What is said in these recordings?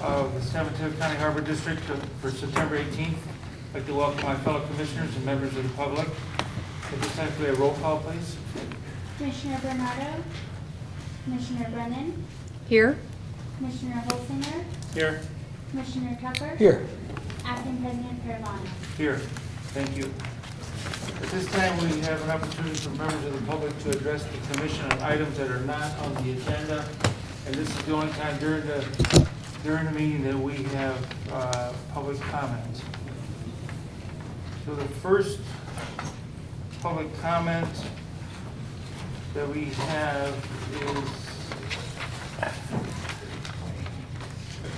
of the San Mateo County Harbor District for September 18th. I'd like to welcome my fellow commissioners and members of the public. At this time, could we have a roll call, please? Commissioner Bernardo, Commissioner Brennan, Here. Commissioner Holsinger, Here. Commissioner Tucker, Here. Acting President Caravano. Here. Thank you. At this time, we have an opportunity for members of the public to address the commission on items that are not on the agenda. And this is the only time during the meeting that we have public comments. So the first public comment that we have is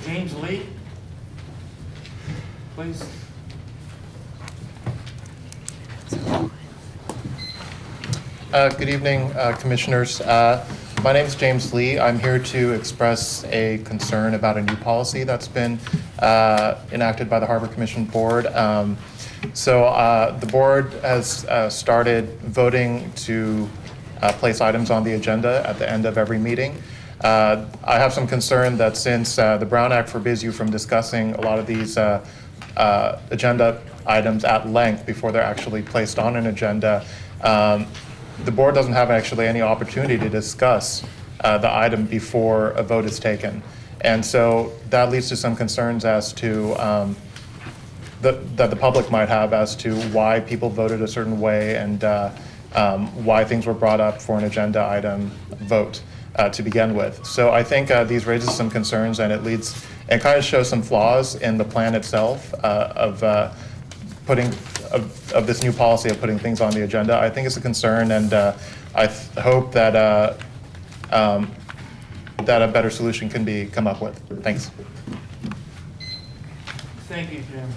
James Lee. Please. Good evening, commissioners. My name is James Lee. I'm here to express a concern about a new policy that's been enacted by the Harbor Commission Board. The board has started voting to place items on the agenda at the end of every meeting. I have some concern that since the Brown Act forbids you from discussing a lot of these agenda items at length before they're actually placed on an agenda, the board doesn't have actually any opportunity to discuss the item before a vote is taken. And so that leads to some concerns as to that the public might have as to why people voted a certain way and why things were brought up for an agenda item vote to begin with. So I think these raises some concerns, and it kind of shows some flaws in the plan itself of this new policy of putting things on the agenda. I think it's a concern, and I hope that that a better solution can be come up with. Thanks. Thank you, Jim.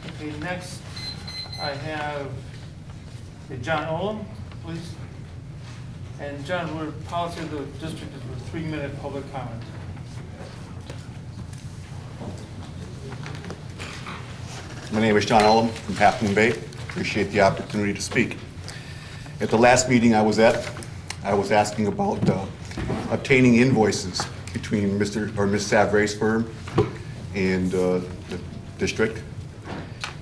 Okay, next I have John Olam, please. And John, our policy of the district is for 3-minute public comment. My name is John Olam from Half Moon Bay. Appreciate the opportunity to speak. At the last meeting I was at, I was asking about obtaining invoices between Ms. Savre's firm and the district.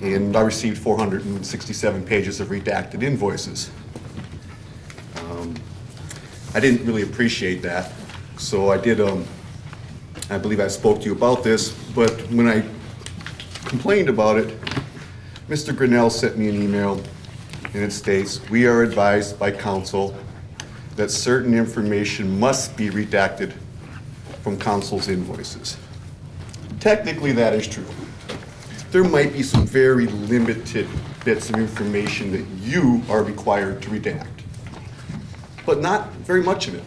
And I received 467 pages of redacted invoices. I didn't really appreciate that. So I did, I believe I spoke to you about this, but when I complained about it, Mr. Grinnell sent me an email, and it states, "We are advised by counsel that certain information must be redacted from counsel's invoices." Technically, that is true. There might be some very limited bits of information that you are required to redact, but not very much of it.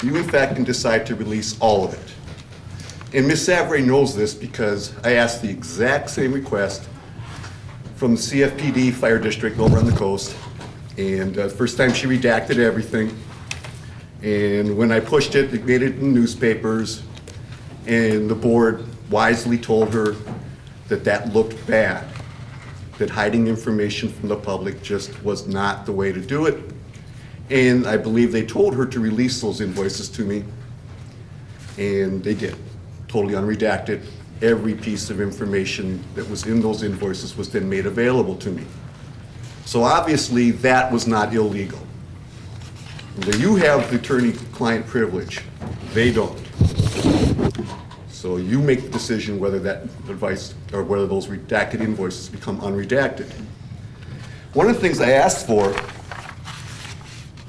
You, in fact, can decide to release all of it. And Ms. Savre knows this because I asked the exact same request from the CFPD Fire District over on the coast. And the first time she redacted everything. And when I pushed it, they made it in newspapers. And the board wisely told her that that looked bad, that hiding information from the public just was not the way to do it. And I believe they told her to release those invoices to me. And they did. Totally unredacted. Every piece of information that was in those invoices was then made available to me. So obviously that was not illegal. You have the attorney-client privilege. They don't. So you make the decision whether that advice or whether those redacted invoices become unredacted. One of the things I asked for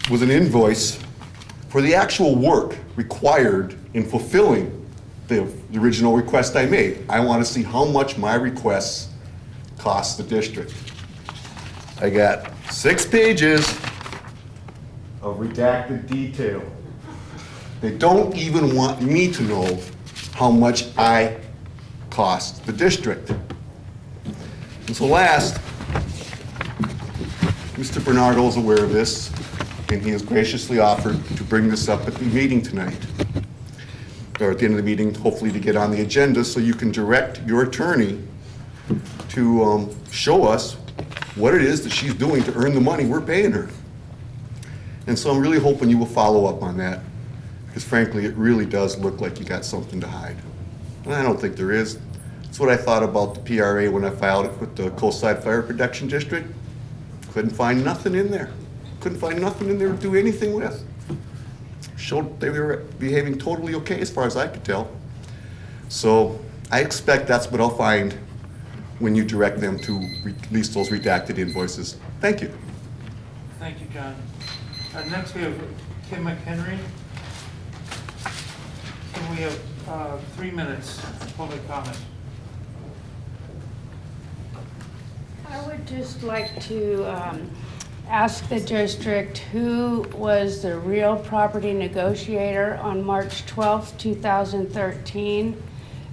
was an invoice for the actual work required in fulfilling the original request I made. I want to see how much my requests cost the district. I got 6 pages of redacted detail. They don't even want me to know how much I cost the district. And so last, Mr. Bernardo is aware of this, and he has graciously offered to bring this up at the meeting tonight, or at the end of the meeting, hopefully to get on the agenda so you can direct your attorney to show us what it is that she's doing to earn the money we're paying her. And so I'm really hoping you will follow up on that, because frankly, it really does look like you got something to hide. And I don't think there is. That's what I thought about the PRA when I filed it with the Coastside Fire Protection District. Couldn't find nothing in there. Couldn't find nothing in there to do anything with. Showed they were behaving totally okay as far as I could tell. So I expect that's what I'll find when you direct them to release those redacted invoices. Thank you. Thank you, John. Next, we have Kim McHenry. And we have 3 minutes public comment. I would just like to ask the district who was the real property negotiator on March 12th, 2013.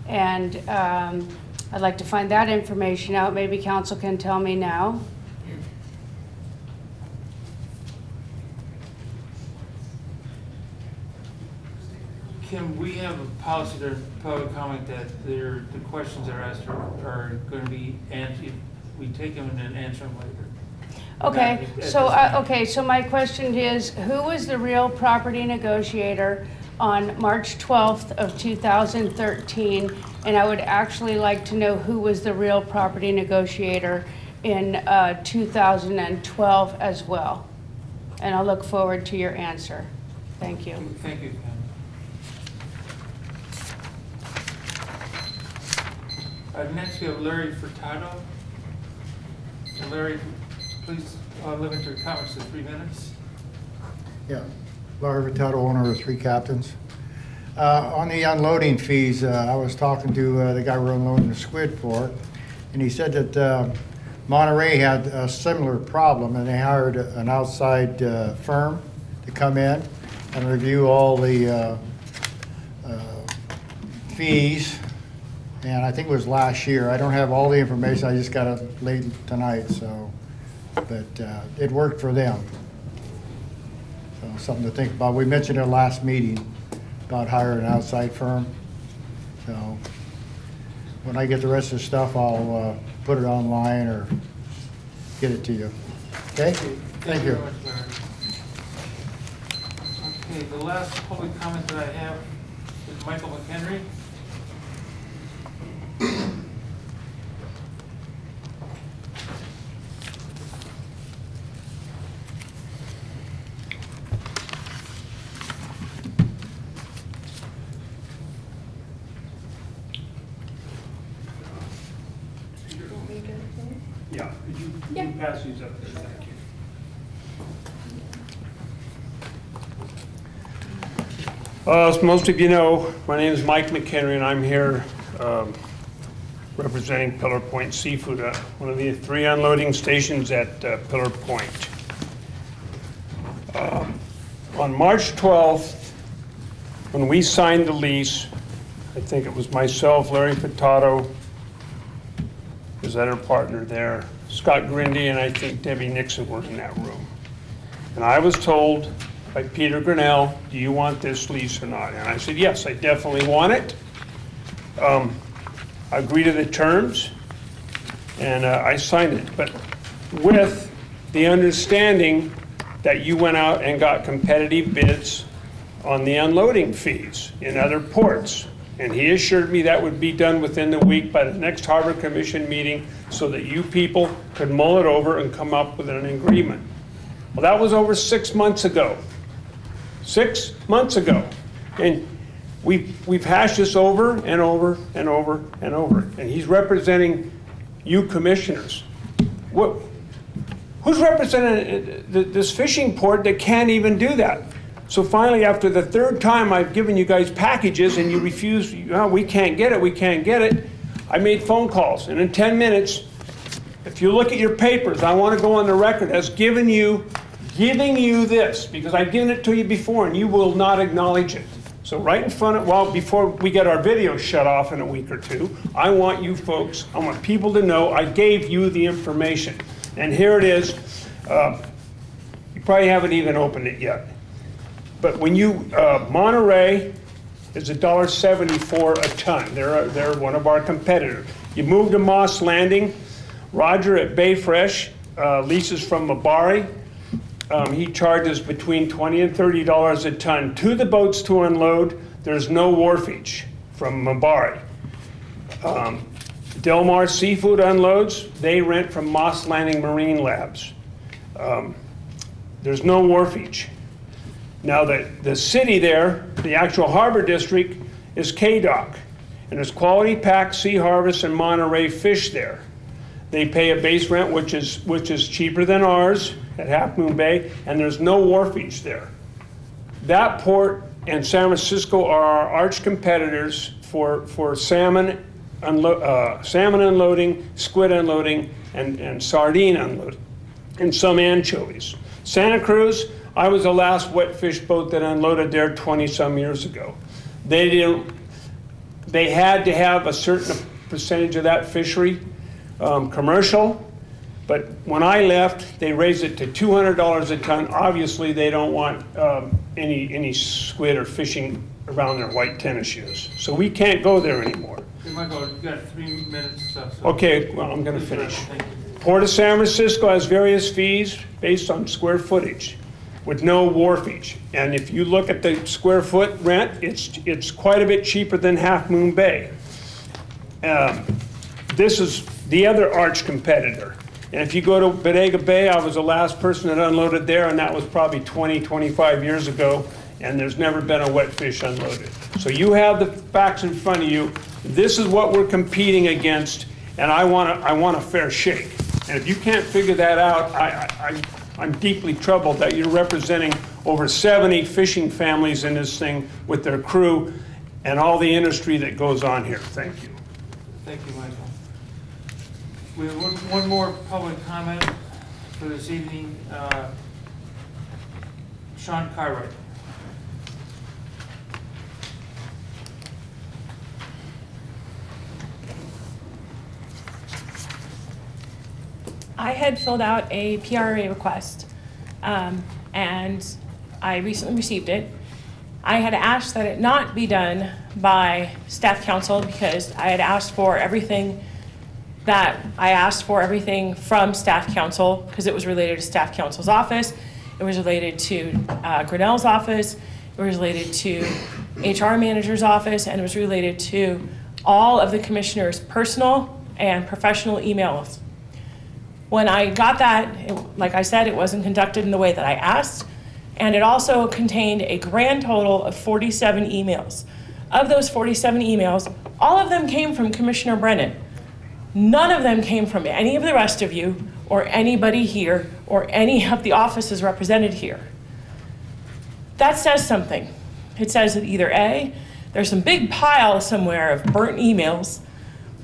And I'd like to find that information out. Maybe council can tell me now. Kim, we have a policy during public comment that the questions that are asked are going to be answered. We take them and then answer them later. Okay, At so this time. okay, so my question is, who was the real property negotiator on March 12th of 2013? And I would actually like to know who was the real property negotiator in 2012 as well. And I'll look forward to your answer. Thank you. Thank you, Kim. Next, we have Larry Furtado. And Larry, please limit your comments to 3 minutes. Yeah, Larry Vitale, owner of Three Captains. On the unloading fees, I was talking to the guy we're unloading the squid for, and he said that Monterey had a similar problem, and they hired an outside firm to come in and review all the fees. And I think it was last year. I don't have all the information. I just got it late tonight, so, but it worked for them. So something to think about. We mentioned it last meeting about hiring an outside firm. So when I get the rest of the stuff, I'll put it online or get it to you. Okay? Thank you. Very much, Larry. Okay, the last public comment that I have is Michael McHenry. Yeah, could you pass these up there, thank you. As most of you know, my name is Mike McHenry, and I'm here representing Pillar Point Seafood, one of the 3 unloading stations at Pillar Point. On March 12th, when we signed the lease, I think it was myself, Larry Furtado, was that our partner there, Scott Grindy, and I think Debbie Nixon were in that room. And I was told by Peter Grinnell, do you want this lease or not? And I said, yes, I definitely want it. I agree to the terms, and I signed it. But with the understanding that you went out and got competitive bids on the unloading fees in other ports. And he assured me that would be done within the week by the next Harbor Commission meeting so that you people could mull it over and come up with an agreement. Well, that was over 6 months ago. 6 months ago. And we've hashed this over and over and over and over. And he's representing you commissioners. Who's representing this fishing port that can't even do that? So finally, after the 3rd time I've given you guys packages and you refuse, oh, we can't get it, we can't get it, I made phone calls. And in 10 minutes, if you look at your papers, I want to go on the record as giving you this, because I've given it to you before and you will not acknowledge it. So right in front of, well, before we get our video shut off in a week or 2, I want you folks, I want people to know I gave you the information. And here it is. You probably haven't even opened it yet. But when you, Monterey is $1.74 a ton. They're one of our competitors. You move to Moss Landing, Roger at Bayfresh leases from Mabari. he charges between $20 and $30 a ton to the boats to unload. There's no wharfage from Mabari. Del Mar Seafood unloads, they rent from Moss Landing Marine Labs. There's no wharfage. Now the city there, the actual harbor district, is KDOC, and there's Quality Pack, Sea Harvest, and Monterey Fish there. They pay a base rent which is cheaper than ours at Half Moon Bay, and there's no wharfage there. That port and San Francisco are our arch competitors for salmon unloading, squid unloading, and sardine unloading, and some anchovies. Santa Cruz, I was the last wet fish boat that unloaded there 20-some years ago. They had to have a certain percentage of that fishery commercial, but when I left, they raised it to $200 a ton. Obviously, they don't want any squid or fishing around their white tennis shoes. So we can't go there anymore. Michael, you've got 3 minutes. So Okay, well, I'm going to finish. Thank you. Port of San Francisco has various fees based on square footage with no wharfage. And if you look at the square foot rent, it's quite a bit cheaper than Half Moon Bay. This is the other arch competitor. And if you go to Bodega Bay, I was the last person that unloaded there, and that was probably 20, 25 years ago, and there's never been a wet fish unloaded. So you have the facts in front of you. This is what we're competing against, and I want a fair shake. And if you can't figure that out, I'm deeply troubled that you're representing over 70 fishing families in this thing with their crew and all the industry that goes on here. Thank you. Thank you, Michael. We have one more public comment for this evening. Sean Cartwright. I had filled out a PRA request, and I recently received it. I had asked that it not be done by staff council because I had asked for everything from staff council because it was related to staff council's office. It was related to Grinnell's office. It was related to HR manager's office, and it was related to all of the commissioners' personal and professional emails. When I got that, like I said, it wasn't conducted in the way that I asked, and it also contained a grand total of 47 emails. Of those 47 emails, all of them came from Commissioner Brennan. None of them came from any of the rest of you, or anybody here, or any of the offices represented here. That says something. It says that either A, there's some big pile somewhere of burnt emails,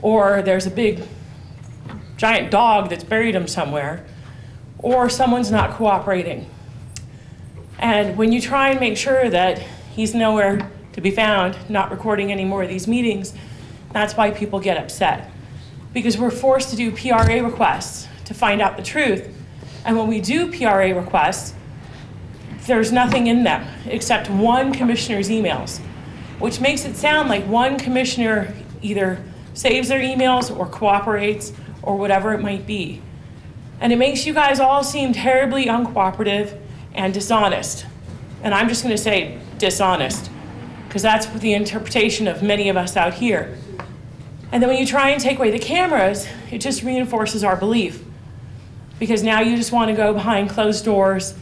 or there's a big giant dog that's buried them somewhere, or someone's not cooperating. And when you try and make sure that he's nowhere to be found, not recording any more of these meetings, that's why people get upset. Because we're forced to do PRA requests to find out the truth. And when we do PRA requests, there's nothing in them except one commissioner's emails, which makes it sound like one commissioner either saves their emails or cooperates or whatever it might be. And it makes you guys all seem terribly uncooperative and dishonest. And I'm just gonna say dishonest, because that's the interpretation of many of us out here. And then when you try and take away the cameras, it just reinforces our belief. Because now you just wanna go behind closed doors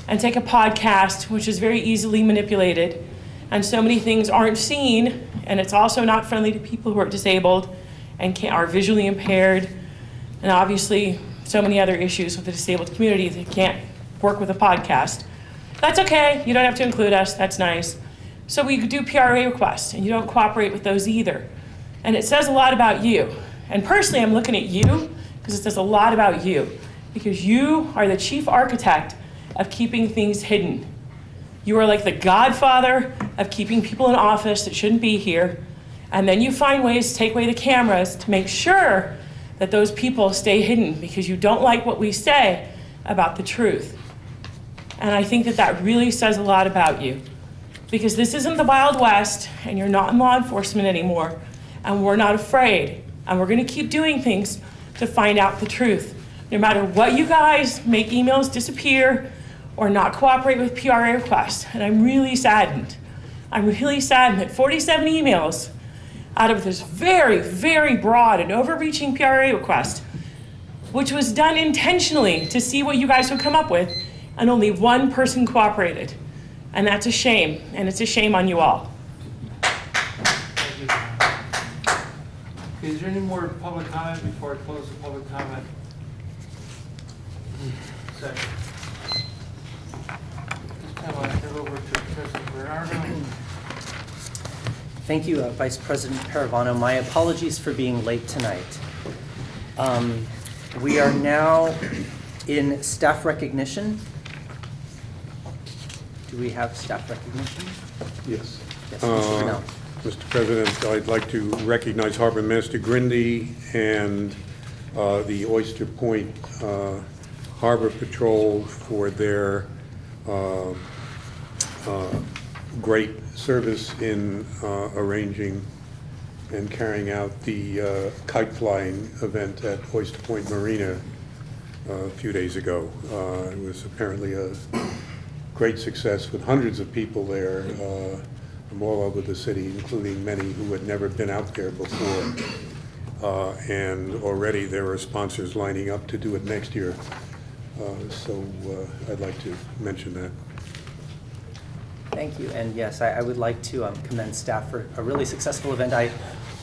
and take a podcast, which is very easily manipulated. And so many things aren't seen, and it's also not friendly to people who are disabled and are visually impaired. And obviously, so many other issues with the disabled community that can't work with a podcast. That's okay, you don't have to include us, that's nice. So we do PRA requests, and you don't cooperate with those either. And it says a lot about you. And personally, I'm looking at you, because it says a lot about you. Because you are the chief architect of keeping things hidden. You are like the godfather of keeping people in office that shouldn't be here. And then you find ways to take away the cameras to make sure that those people stay hidden because you don't like what we say about the truth. And I think that that really says a lot about you. Because this isn't the Wild West, and you're not in law enforcement anymore, and we're not afraid. And we're gonna keep doing things to find out the truth. No matter what you guys make emails disappear, or not cooperate with PRA requests. And I'm really saddened. I'm really saddened that 47 emails out of this very, very broad and overreaching PRA request, which was done intentionally to see what you guys would come up with, and only one person cooperated. And that's a shame, and it's a shame on you all. Is there any more public comment before I close the public comment section? This time I'll turn it over to President Bernardo. Thank you, Vice President Paravano. My apologies for being late tonight. We are now in staff recognition. Do we have staff recognition? Yes. Yes, Mr. Grinnell. Mr. President, I'd like to recognize Harbor Master Grindy and the Oyster Point Harbor Patrol for their great service in arranging and carrying out the kite flying event at Oyster Point Marina a few days ago. It was apparently a great success with hundreds of people there from all over the city, including many who had never been out there before. And already there are sponsors lining up to do it next year. So I'd like to mention that. Thank you. And yes, I would like to commend staff for a really successful event. I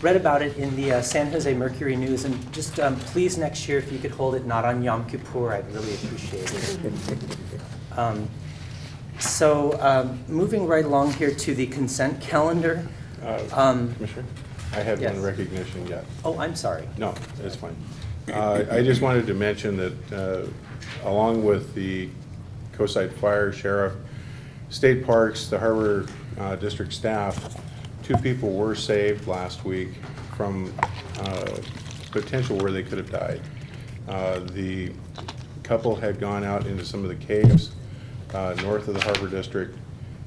read about it in the San Jose Mercury News, and just please next year if you could hold it not on Yom Kippur, I'd really appreciate it. So moving right along here to the consent calendar. Commissioner, I had yes. one recognition yet. Oh, I'm sorry. No, that's fine. I just wanted to mention that along with the Coastside Fire, Sheriff, State Parks, the Harbor District staff, 2 people were saved last week from potential where they could have died. The couple had gone out into some of the caves north of the Harbor District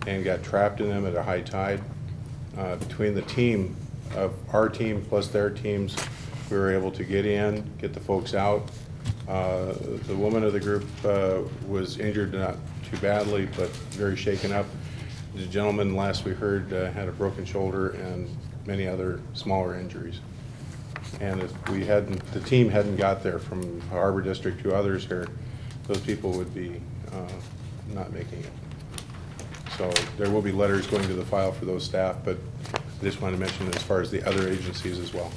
and got trapped in them at a high tide. Between the team of our team plus their teams, we were able to get in, get the folks out. The woman of the group was injured, not too badly, but very shaken up. The gentleman, last we heard, had a broken shoulder and many other smaller injuries. And if we hadn't, the team hadn't got there from Harbor District to others here, those people would be not making it. So there will be letters going to the file for those staff, but I just want to mention as far as the other agencies as well.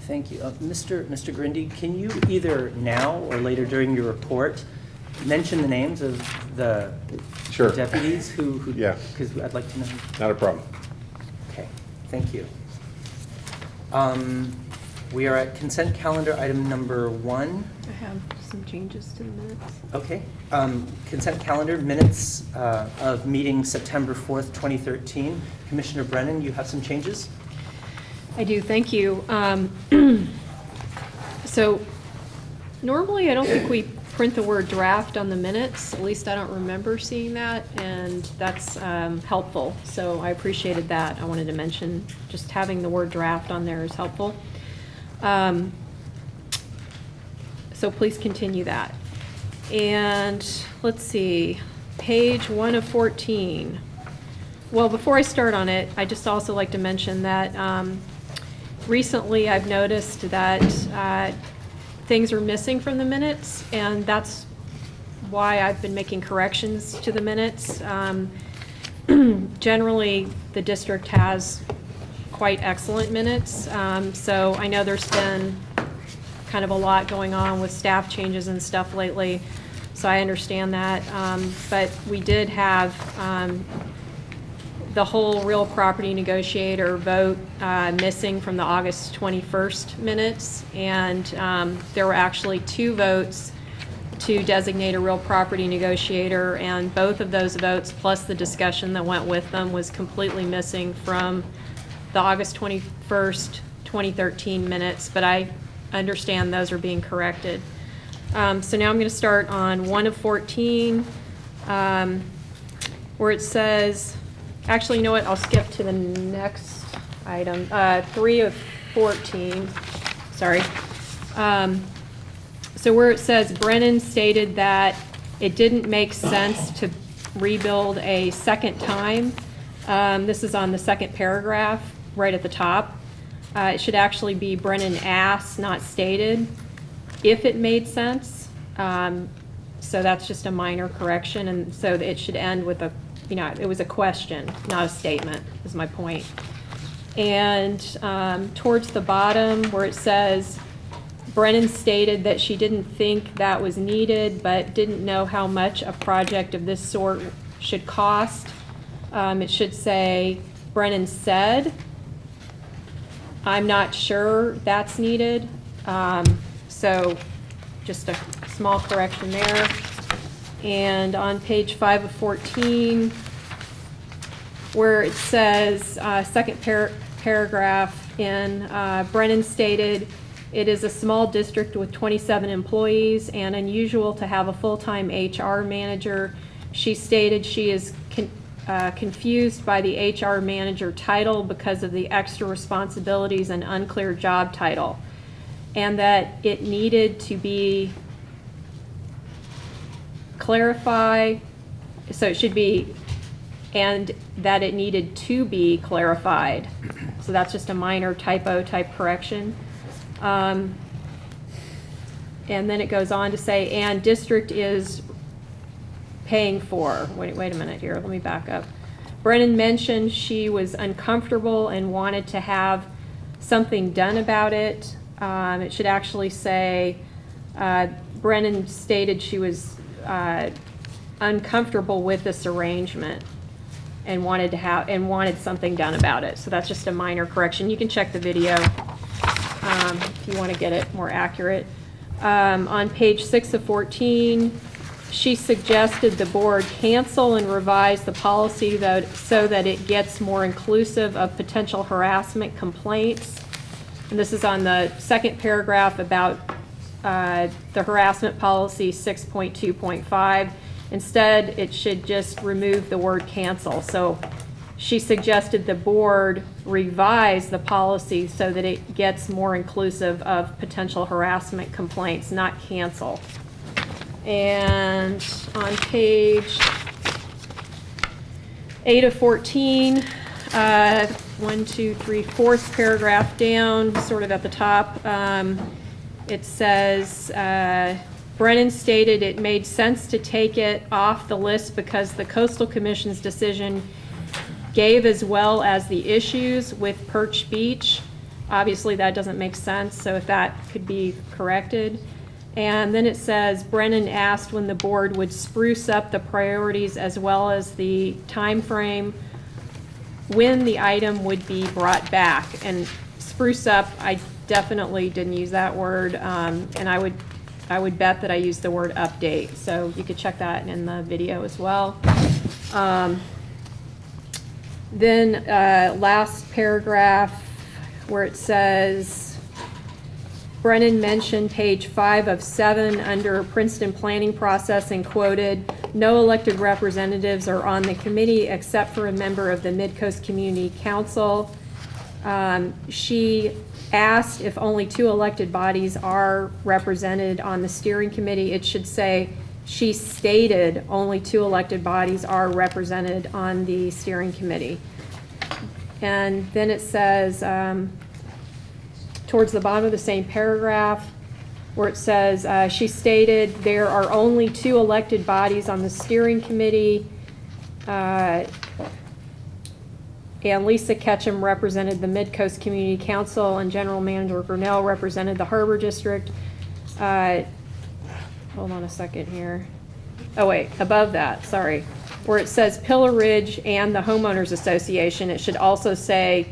Thank you. Mr. Grindy, can you either now or later during your report mention the names of the Sure. deputies who Yeah. because I'd like to know. Not a problem. Okay, thank you. We are at consent calendar item number 1. I have some changes to the minutes. Okay. Consent calendar minutes of meeting September 4th, 2013. Commissioner Brennan, you have some changes? I do, thank you. So normally I don't think we print the word draft on the minutes, at least I don't remember seeing that, and that's helpful. So I appreciated that. I wanted to mention just having the word draft on there is helpful. So please continue that. And let's see, page 1 of 14. Well, before I start on it, I just also like to mention that recently I've noticed that things are missing from the minutes, and that's why I've been making corrections to the minutes. Generally, the district has quite excellent minutes, so I know there's been kind of a lot going on with staff changes and stuff lately, so I understand that. But we did have the whole real property negotiator vote missing from the August 21st minutes, and there were actually 2 votes to designate a real property negotiator, and both of those votes plus the discussion that went with them was completely missing from the August 21st, 2013 minutes, but I understand those are being corrected. So now I'm going to start on 1 of 14, where it says, actually, you know what, I'll skip to the next item, 3 of 14, sorry. So where it says Brennan stated that It didn't make sense to rebuild a second time. This is on the second paragraph, right at the top. It should actually be Brennan asked, not stated, if it made sense. So that's just a minor correction, and so it should end with a, it was a question, not a statement, is my point. And towards the bottom where it says, Brennan stated that she didn't think that was needed, but didn't know how much a project of this sort should cost. It should say, Brennan said, I'm not sure that's needed. So just a small correction there. And on page 5 of 14, where it says, second paragraph in, Brennan stated, it is a small district with 27 employees and unusual to have a full-time HR manager. She stated she is confused by the HR manager title because of the extra responsibilities and unclear job title, and that it needed to be clarified, so it should be, and that it needed to be clarified. So that's just a minor typo type correction. And then it goes on to say, and district is paying for, wait a minute here, let me back up. Brennan mentioned she was uncomfortable and wanted to have something done about it. It should actually say, Brennan stated she was uncomfortable with this arrangement and wanted something done about it. So that's just a minor correction. You can check the video if you want to get it more accurate. On page 6 of 14, she suggested the board cancel and revise the policy so that it gets more inclusive of potential harassment complaints. And this is on the second paragraph about the harassment policy 6.2.5. Instead, it should just remove the word cancel. So she suggested the board revise the policy so that it gets more inclusive of potential harassment complaints, not cancel. And on page 8 of 14, 1, 2, 3, fourth paragraph down, sort of at the top, it says, Brennan stated it made sense to take it off the list because the Coastal Commission's decision gave as well as the issues with Perch Beach. Obviously, that doesn't make sense, so if that could be corrected. And then it says, Brennan asked when the board would spruce up the priorities as well as the time frame when the item would be brought back. And spruce up, I definitely didn't use that word, and I would bet that I used the word update. So you could check that in the video as well. Then last paragraph where it says, Brennan mentioned page 5 of 7 under Princeton planning process and quoted, no elected representatives are on the committee except for a member of the Mid-Coast Community Council. She asked if only 2 elected bodies are represented on the steering committee. It should say, she stated only 2 elected bodies are represented on the steering committee. And then it says, towards the bottom of the same paragraph, where it says, she stated there are only 2 elected bodies on the steering committee, and Lisa Ketchum represented the Mid-Coast Community Council, and General Manager Grinnell represented the Harbor District. Hold on a second here. Oh wait, above that, sorry. Where it says Pillar Ridge and the Homeowners Association, it should also say,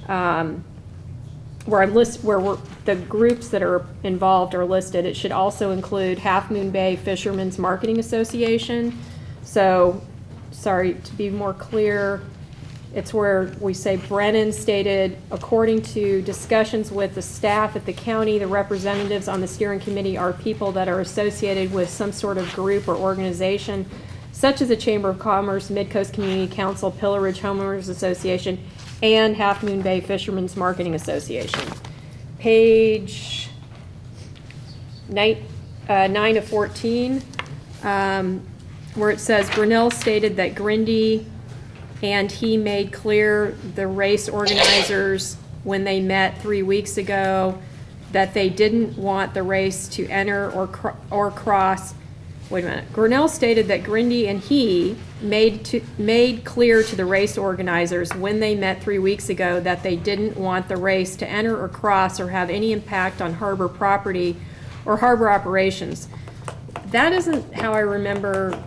where the groups that are involved are listed, it should also include Half Moon Bay Fishermen's Marketing Association. So, sorry, to be more clear, it's where we say Brennan stated, according to discussions with the staff at the county, the representatives on the steering committee are people that are associated with some sort of group or organization, such as the Chamber of Commerce, Mid-Coast Community Council, Pillar Ridge Homeowners Association, and Half Moon Bay Fishermen's Marketing Association. Page 9 of 14, where it says Grinnell stated that Grindy and he made clear the race organizers when they met 3 weeks ago that they didn't want the race to enter or cross. Wait a minute. Grinnell stated that Grindy and he made clear to the race organizers when they met 3 weeks ago that they didn't want the race to enter or cross or have any impact on harbor property or harbor operations. That isn't how I remember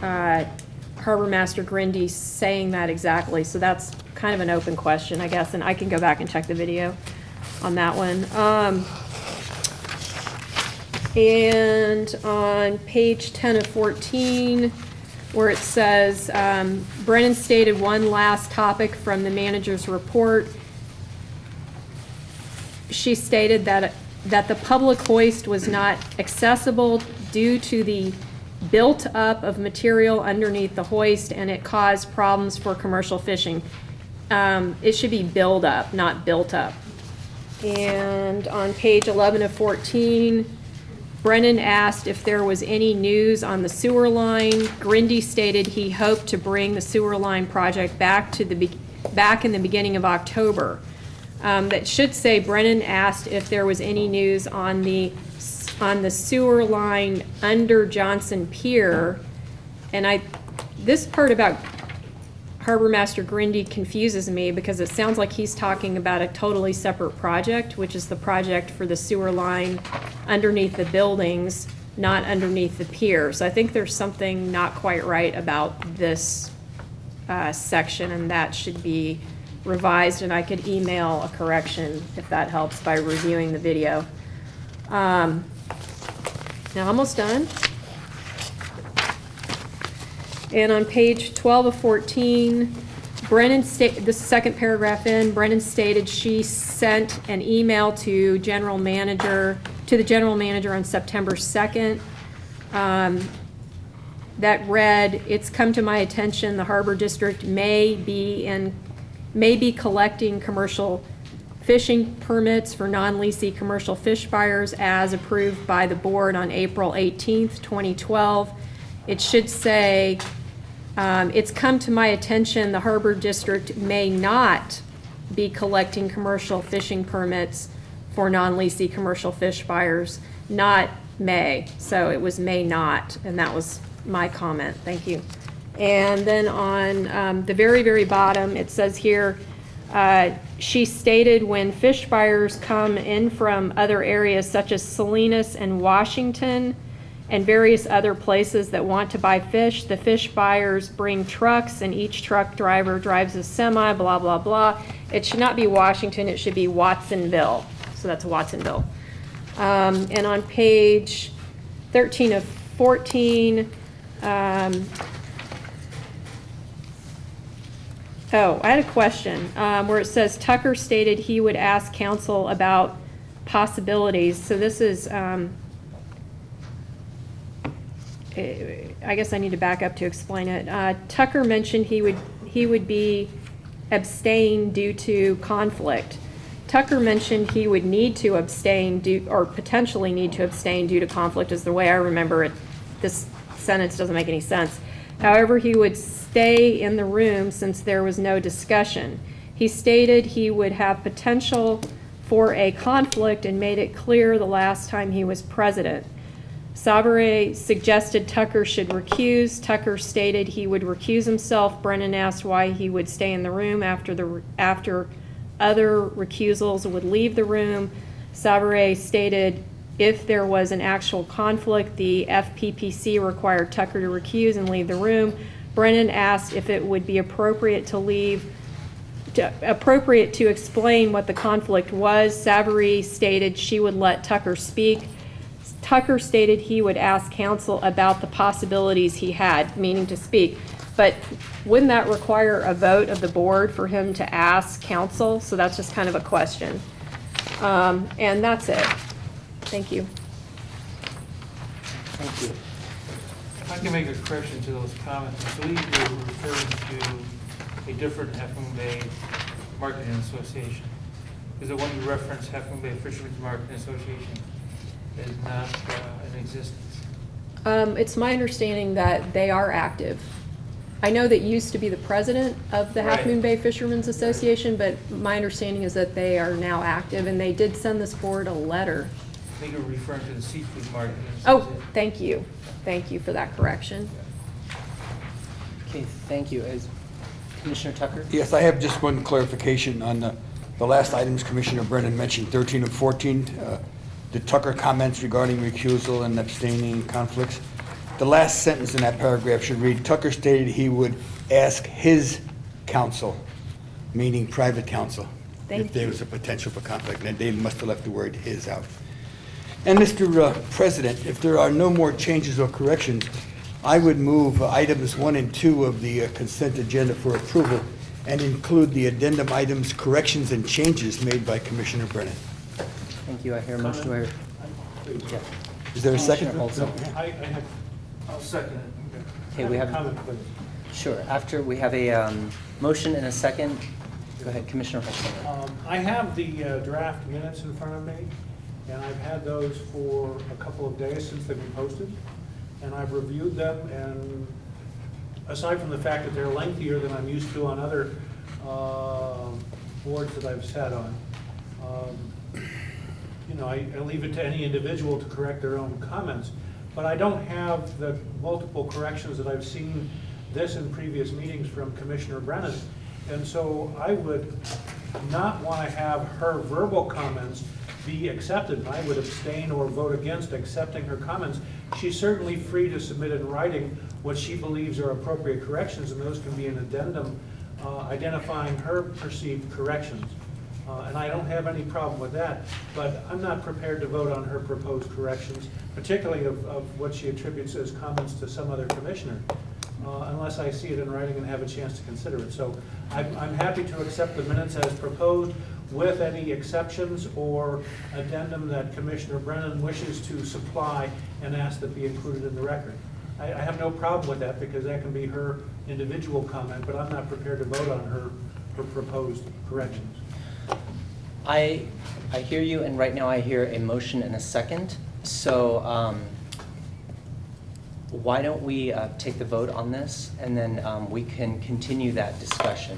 Harbor Master Grindy saying that exactly, so that's kind of an open question, I guess, and I can go back and check the video on that one. And on page 10 of 14, where it says, Brennan stated one last topic from the manager's report. She stated that the public hoist was not accessible due to the built-up of material underneath the hoist, and it caused problems for commercial fishing. It should be build-up, not built-up. And on page 11 of 14, Brennan asked if there was any news on the sewer line. Grindy stated he hoped to bring the sewer line project back in the beginning of October. That should say Brennan asked if there was any news on the sewer line under Johnson Pier. And this part about Harbor Master Grindy confuses me because it sounds like he's talking about a totally separate project, which is the project for the sewer line underneath the buildings, not underneath the pier. So I think there's something not quite right about this section, and that should be revised, and I could email a correction if that helps by reviewing the video. Now, almost done. And on page 12 of 14, the second paragraph in, Brennan stated she sent an email to the general manager on September 2nd. That read, "It's come to my attention the Harbor District may be collecting commercial fishing permits for non-leasing commercial fish buyers as approved by the board on April 18th, 2012. It should say, it's come to my attention the Harbor District may not be collecting commercial fishing permits for non-leasing commercial fish buyers, not may. So it was may not, and that was my comment. Thank you. And then on the very, very bottom, it says here, she stated when fish buyers come in from other areas such as Salinas and Washington and various other places that want to buy fish, the fish buyers bring trucks and each truck driver drives a semi, blah, blah, blah. It should not be Washington, it should be Watsonville. So that's Watsonville. And on page 13 of 14, oh, I had a question where it says Tucker stated he would ask council about possibilities. So this is, I guess I need to back up to explain it. Tucker mentioned he would be abstain due to conflict. Tucker mentioned he would need to abstain or potentially need to abstain due to conflict is the way I remember it. This sentence doesn't make any sense. However, he would stay in the room since there was no discussion. He stated he would have potential for a conflict and made it clear the last time he was president. Sabare suggested Tucker should recuse. Tucker stated he would recuse himself. Brennan asked why he would stay in the room after other recusals would leave the room. Sabare stated if there was an actual conflict, the FPPC required Tucker to recuse and leave the room. Brennan asked if it would be appropriate to explain what the conflict was. Savary stated she would let Tucker speak. Tucker stated he would ask council about the possibilities he had, meaning to speak. But wouldn't that require a vote of the board for him to ask council? So that's just kind of a question. And that's it. Thank you. Thank you. If I can make a correction to those comments, I believe you're referring to a different Half Moon Bay Marketing Association. Because the one you referenced, Half Moon Bay Fishermen's Marketing Association, is not in existence. It's my understanding that they are active. I know that you used to be the president of the Half Right. Moon Bay Fishermen's Association, but my understanding is that they are now active, and they did send this board a letter. I think you're referring to the seafood market. Oh, thank you. Thank you for that correction. Okay, thank you. Is Commissioner Tucker? Yes, I have just one clarification on the last items Commissioner Brennan mentioned, 13 and 14, the Tucker comments regarding recusal and abstaining conflicts. The last sentence in that paragraph should read, Tucker stated he would ask his counsel, meaning private counsel, Thank if there you. was a potential for conflict, and they must have left the word his out. And Mr. President, if there are no more changes or corrections, I would move items 1 and 2 of the consent agenda for approval and include the addendum items, corrections, and changes made by Commissioner Brennan. Thank you. I hear a motion. Do I hear- Yeah. Is there a second? Commissioner Olson? I'll second it. Okay, we have, sure. After we have a motion and a second, go ahead, Commissioner Holson. I have the draft minutes in front of me, and I've had those for a couple of days since they've been posted, and I've reviewed them, and aside from the fact that they're lengthier than I'm used to on other boards that I've sat on, you know, I leave it to any individual to correct their own comments, but I don't have the multiple corrections that I've seen this in previous meetings from Commissioner Brennan. And so I would not want to have her verbal comments be accepted. I would abstain or vote against accepting her comments. She's certainly free to submit in writing what she believes are appropriate corrections, and those can be an addendum identifying her perceived corrections. And I don't have any problem with that, but I'm not prepared to vote on her proposed corrections, particularly of what she attributes as comments to some other commissioner, unless I see it in writing and have a chance to consider it. So I'm happy to accept the minutes as proposed with any exceptions or addendum that Commissioner Brennan wishes to supply and ask that be included in the record. I have no problem with that because that can be her individual comment, but I'm not prepared to vote on her proposed corrections. I hear you, and right now I hear a motion and a second. So why don't we take the vote on this, and then we can continue that discussion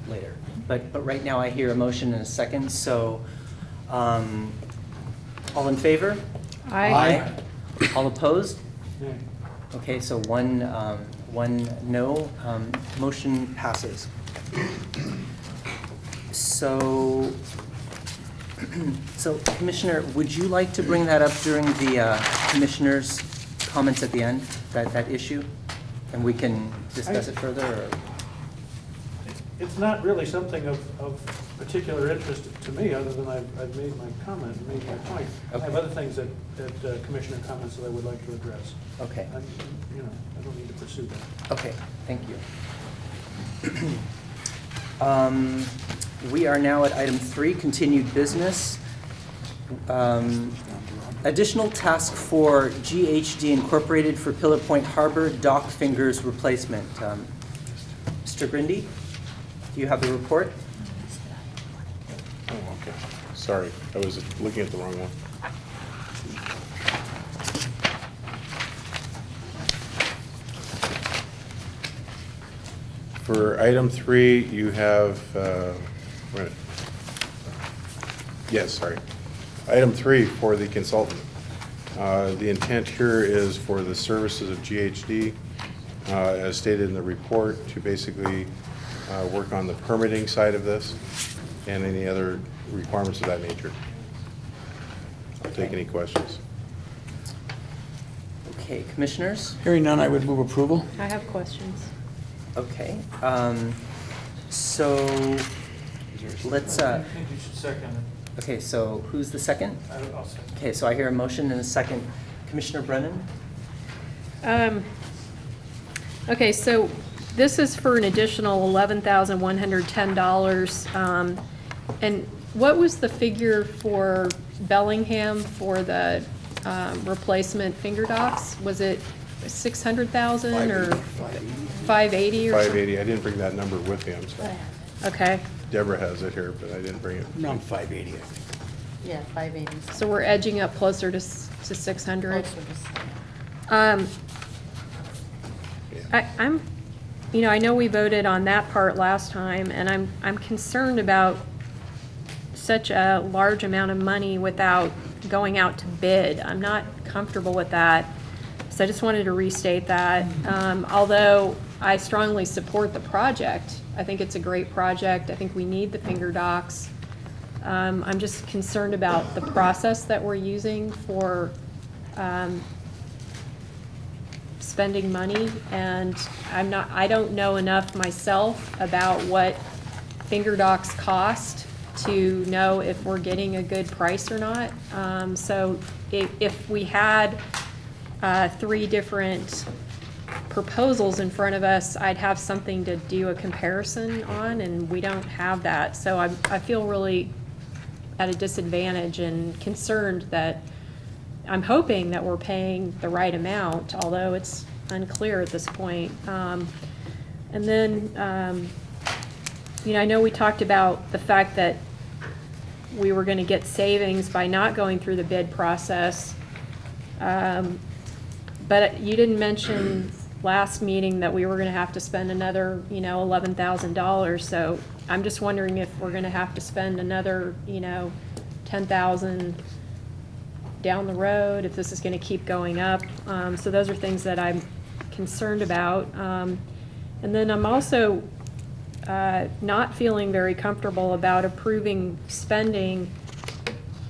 later. But right now I hear a motion and a second. So all in favor? Aye. All opposed? Yeah. Okay, so one no. Motion passes. So, Commissioner, would you like to bring that up during the Commissioner's comments at the end, that issue? And we can discuss it further, or? It's not really something of particular interest to me, other than I've made my comment and made my point. I have other things that Commissioner comments that I would like to address. Okay. You know, I don't need to pursue that. Okay, thank you. We are now at item 3, continued business. Additional task for GHD Incorporated for Pillar Point Harbor dock fingers replacement. Mr. Grindy, do you have the report? Oh, okay. Sorry, I was looking at the wrong one. For item 3, you have, right. Yes, sorry. Item 3 for the consultant. The intent here is for the services of GHD, as stated in the report, to basically work on the permitting side of this and any other requirements of that nature. I'll take any questions. Okay, Commissioners? Hearing none, I would move approval. I have questions. Okay, so let's, I think you should second it. okay, so who's the second? I'll second. Okay, so I hear a motion and a second. Commissioner Brennan? Okay, so this is for an additional $11,110. And what was the figure for Bellingham for the replacement finger docks? Was it 600,000 or 580 or something? 580, I didn't bring that number with me, I'm sorry. Okay, Deborah has it here, but I didn't bring it. Around 580, I think. Yeah, 580. so we're edging up closer to 600. Closer to I'm, I know we voted on that part last time, and I'm concerned about such a large amount of money without going out to bid. I'm not comfortable with that, so I just wanted to restate that. Although I strongly support the project, I think it's a great project. I think we need the finger docks. I'm just concerned about the process that we're using for spending money, and I don't know enough myself about what finger docks cost to know if we're getting a good price or not. So if we had 3 different proposals in front of us, I'd have something to do a comparison on, and we don't have that. So I feel really at a disadvantage and concerned that I'm hoping that we're paying the right amount, although it's unclear at this point. And then, I know we talked about the fact that we were going to get savings by not going through the bid process. But you didn't mention last meeting that we were going to have to spend another, $11,000. So I'm just wondering if we're going to have to spend another, $10,000 down the road, if this is going to keep going up. So those are things that I'm concerned about. And then I'm also not feeling very comfortable about approving spending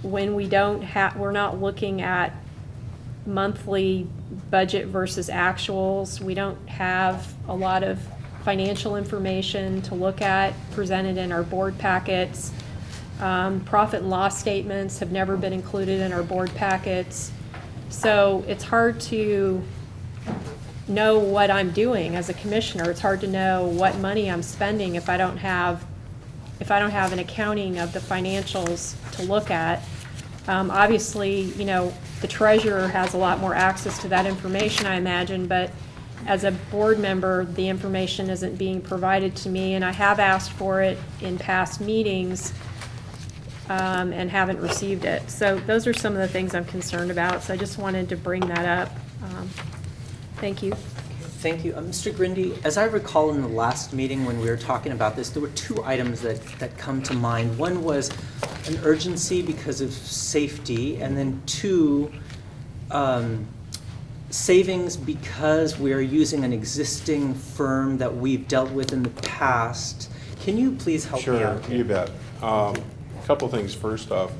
when we're not looking at monthly budget versus actuals. We don't have a lot of financial information to look at presented in our board packets. Profit and loss statements have never been included in our board packets. So it's hard to know what I'm doing as a commissioner. It's hard to know what money I'm spending if I don't have an accounting of the financials to look at. Obviously, the treasurer has a lot more access to that information, I imagine, but as a board member, the information isn't being provided to me, and I have asked for it in past meetings and haven't received it. So those are some of the things I'm concerned about, so I just wanted to bring that up. Thank you. Thank you. Mr. Grindy, as I recall in the last meeting when we were talking about this, there were 2 items that come to mind. One was an urgency because of safety, and then 2, savings because we are using an existing firm that we've dealt with in the past. Can you please help me out? Sure, you bet. A couple things. First off,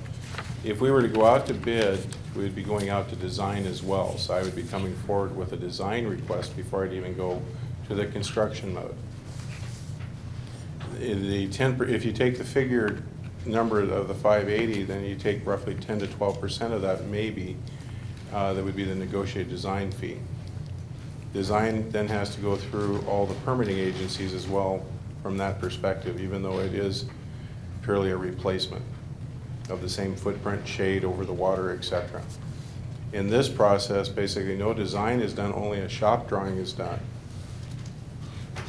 if we were to go out to bid, we would be going out to design as well. So I would be coming forward with a design request before I'd even go to the construction mode. If you take the figure number of the 580, then you take roughly 10 to 12% of that, maybe, that would be the negotiated design fee. Design then has to go through all the permitting agencies as well from that perspective, even though it is purely a replacement of the same footprint, shade over the water, etc. In this process, basically no design is done, only a shop drawing is done.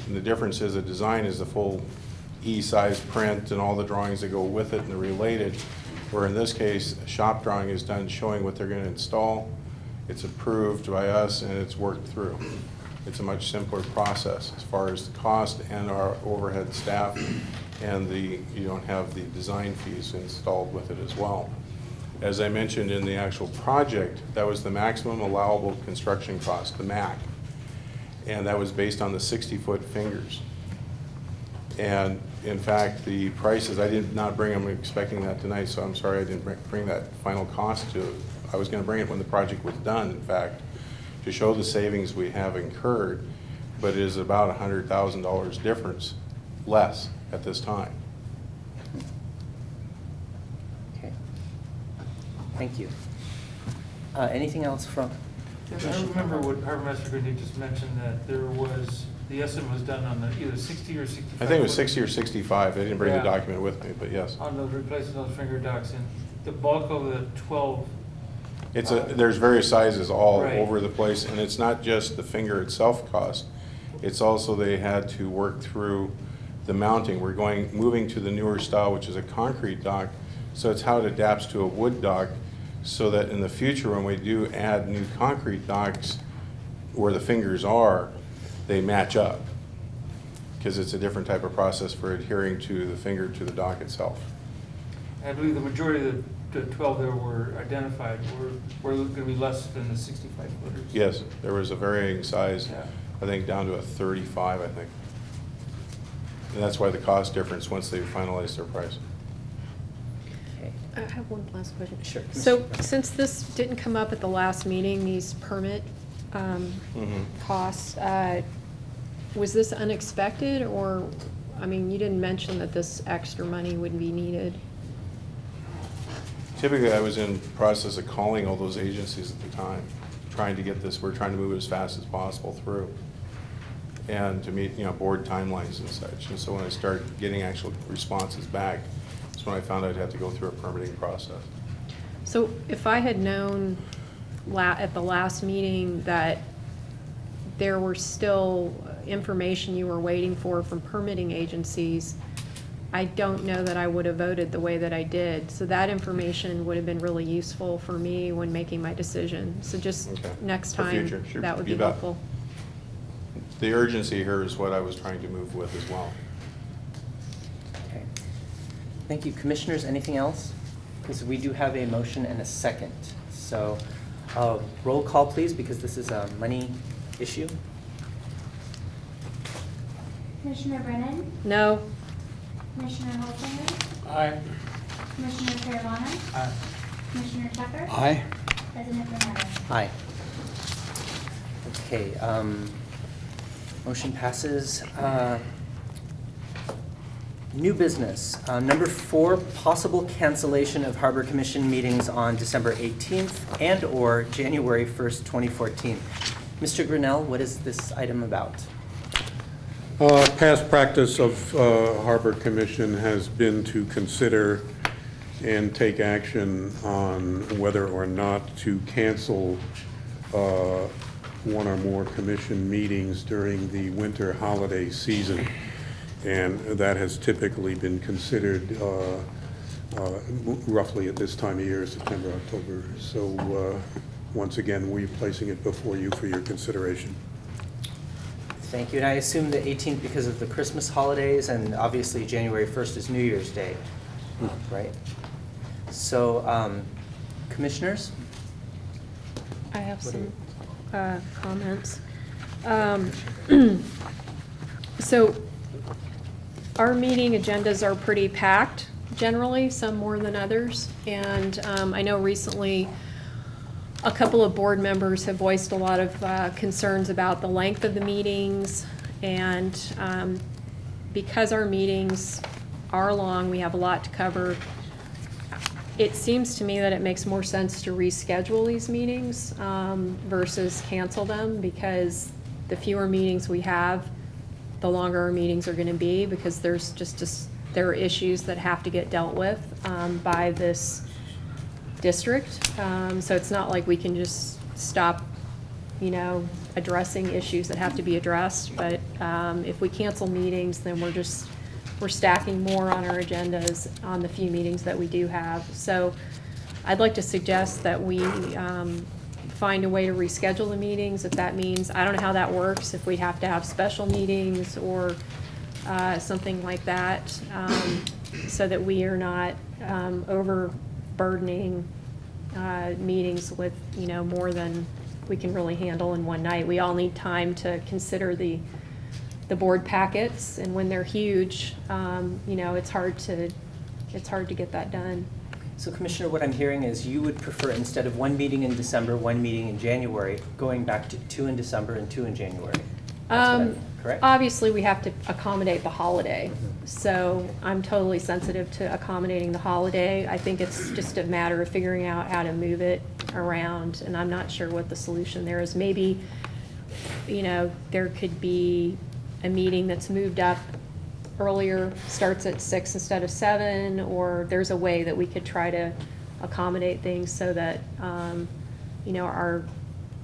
And the difference is a design is the full E-size print and all the drawings that go with it and the related, where in this case, a shop drawing is done showing what they're going to install. It's approved by us and it's worked through. It's a much simpler process as far as the cost and our overhead staff, and you don't have the design fees installed with it as well. As I mentioned in the actual project, that was the maximum allowable construction cost, the MAC, and that was based on the 60-foot fingers. And in fact, the prices, I did not bring them expecting that tonight, so I'm sorry I didn't bring that final cost to it. I was going to bring it when the project was done, in fact, to show the savings we have incurred, but it is about $100,000 difference less at this time. Okay. Thank you. Anything else from? I remember what Harbor Master Grindy just mentioned, that there was, the estimate was done on the either 60 or 65. I think it was 60 or 65. I didn't bring the Yeah. document with me, but yes. On those replacing those finger docks, and the bulk of the 12. There's various sizes all Right. over the place, and it's not just the finger itself cost. It's also they had to work through the mounting. We're moving to the newer style, which is a concrete dock, so it's how it adapts to a wood dock, so that in the future when we do add new concrete docks, where the fingers are, they match up, because it's a different type of process for adhering to the finger to the dock itself. I believe the majority of the 12 that were identified were going to be less than the 65 footers. Yes, there was a varying size, Yeah. I think down to a 35, I think. And that's why the cost difference once they finalize their price. Okay. I have one last question. Sure. So since this didn't come up at the last meeting, these permit costs, was this unexpected, or, I mean, you didn't mention that this extra money would be needed? Typically, I was in process of calling all those agencies at the time, trying to get this, we're trying to move it as fast as possible through, and to meet, board timelines and such. And so when I started getting actual responses back, that's when I found I'd have to go through a permitting process. So if I had known at the last meeting that there were still information you were waiting for from permitting agencies, I don't know that I would have voted the way that I did. So that information would have been really useful for me when making my decision. So just Okay. next For time, future, sure. that would be You bet. helpful. The urgency here is what I was trying to move with as well. Okay. Thank you. Commissioners, anything else? Because we do have a motion and a second. So roll call, please, because this is a money issue. Commissioner Brennan, No. Commissioner Holsinger, Aye. Commissioner Caravana, Aye. Commissioner Tucker, Aye. President Bernardo. Aye. Okay, motion passes. New business. Number 4, possible cancellation of Harbor Commission meetings on December 18th and/or January 1st, 2014. Mr. Grinnell, what is this item about? Past practice of Harbor Commission has been to consider and take action on whether or not to cancel one or more commission meetings during the winter holiday season. And that has typically been considered roughly at this time of year, September, October. So once again, we're placing it before you for your consideration. Thank you. And I assume the 18th because of the Christmas holidays, and obviously January 1st is New Year's Day, right? So, commissioners? I have some comments. So our meeting agendas are pretty packed generally, some more than others. And I know recently a couple of board members have voiced a lot of concerns about the length of the meetings. And because our meetings are long, we have a lot to cover. It seems to me that it makes more sense to reschedule these meetings versus cancel them, because the fewer meetings we have, the longer our meetings are going to be, because there's there are issues that have to get dealt with by this district. So it's not like we can just stop, addressing issues that have to be addressed. But if we cancel meetings, then we're stacking more on our agendas on the few meetings that we do have. So I'd like to suggest that we find a way to reschedule the meetings. If that means, I don't know how that works, if we have to have special meetings or something like that, so that we are not overburdening meetings with, more than we can really handle in one night. We all need time to consider the board packets, and when they're huge, it's hard to get that done. So Commissioner, what I'm hearing is you would prefer, instead of one meeting in December, one meeting in January, going back to 2 in December and 2 in January. That's what I'm, correct? Obviously, we have to accommodate the holiday. So I'm totally sensitive to accommodating the holiday. I think it's just a matter of figuring out how to move it around, and I'm not sure what the solution there is. Maybe, there could be a meeting that's moved up earlier, starts at 6 instead of 7, or there's a way that we could try to accommodate things so that, our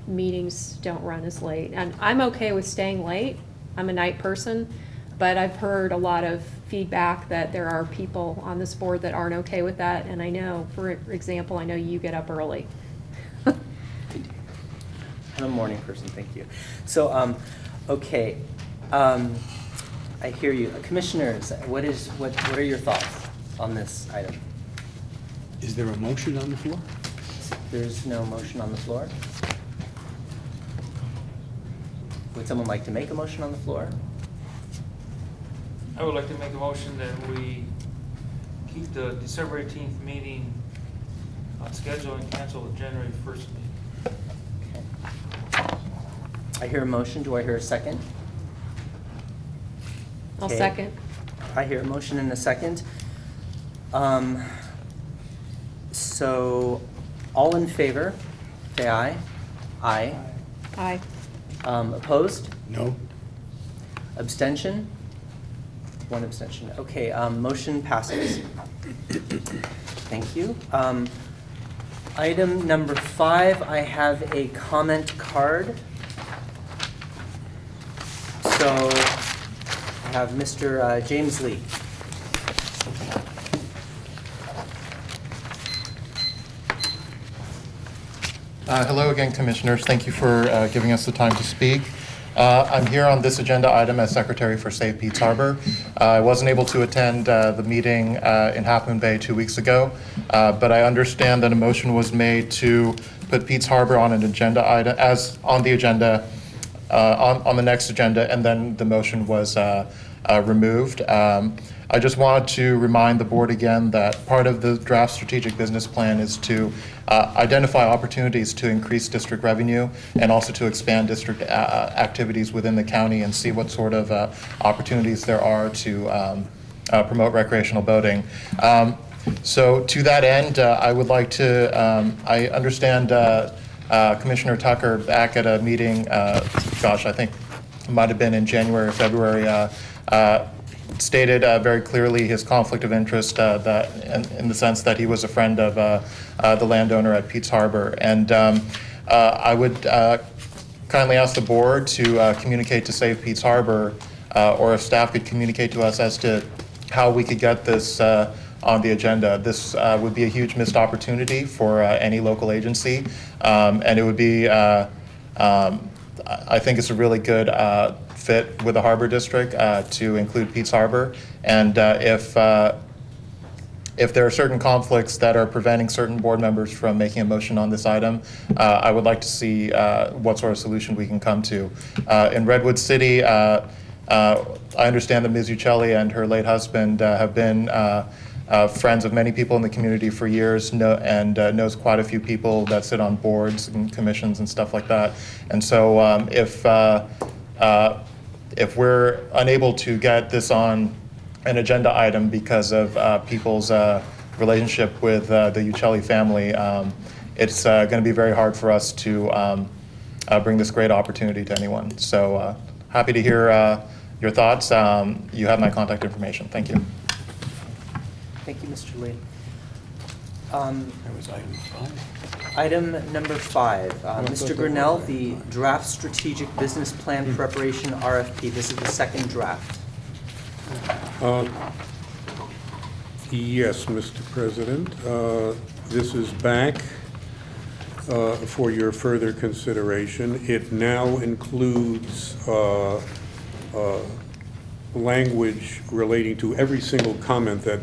meetings don't run as late. And I'm okay with staying late. I'm a night person, but I've heard a lot of feedback that there are people on this board that aren't okay with that. And I know, for example, I know you get up early. I'm a morning person, thank you. So, okay, I hear you. Commissioners, what are your thoughts on this item? Is there a motion on the floor? There's no motion on the floor. Would someone like to make a motion on the floor? I would like to make a motion that we keep the December 18th meeting on schedule and cancel the January 1st meeting. Okay. I hear a motion. Do I hear a second? I'll Okay. second. I hear a motion and a second. So, all in favor, say aye. Aye. Aye. Opposed? No? Abstention? One abstention. Okay, motion passes. Thank you. Item number 5, I have a comment card. So, I have Mr. James Lee. Hello again, Commissioners. Thank you for giving us the time to speak. I'm here on this agenda item as Secretary for Save Pete's Harbor. I wasn't able to attend the meeting in Half Moon Bay 2 weeks ago, but I understand that a motion was made to put Pete's Harbor on an agenda item, as on the agenda, on the next agenda, and then the motion was removed. I just wanted to remind the board again that part of the draft strategic business plan is to identify opportunities to increase district revenue and also to expand district activities within the county and see what sort of opportunities there are to promote recreational boating. So to that end, I would like to, I understand Commissioner Tucker back at a meeting, gosh, I think it might have been in January or February, stated very clearly his conflict of interest that in the sense that he was a friend of the landowner at Pete's Harbor. And I would kindly ask the board to communicate to Save Pete's Harbor, or if staff could communicate to us as to how we could get this on the agenda. This would be a huge missed opportunity for any local agency, and it would be, I think it's a really good fit with the Harbor District to include Pete's Harbor. And if there are certain conflicts that are preventing certain board members from making a motion on this item, I would like to see what sort of solution we can come to. In Redwood City, I understand that Ms. Uccelli and her late husband have been friends of many people in the community for years, and knows quite a few people that sit on boards and commissions and stuff like that. And so if we're unable to get this on an agenda item because of people's relationship with the Uccelli family, it's going to be very hard for us to bring this great opportunity to anyone. So happy to hear your thoughts. You have my contact information. Thank you. Thank you, Mr. Lee. That was item 5. Item number 5, Mr. Grinnell, the draft strategic business plan preparation RFP. This is the second draft. Yes, Mr. President. This is back for your further consideration. It now includes language relating to every single comment that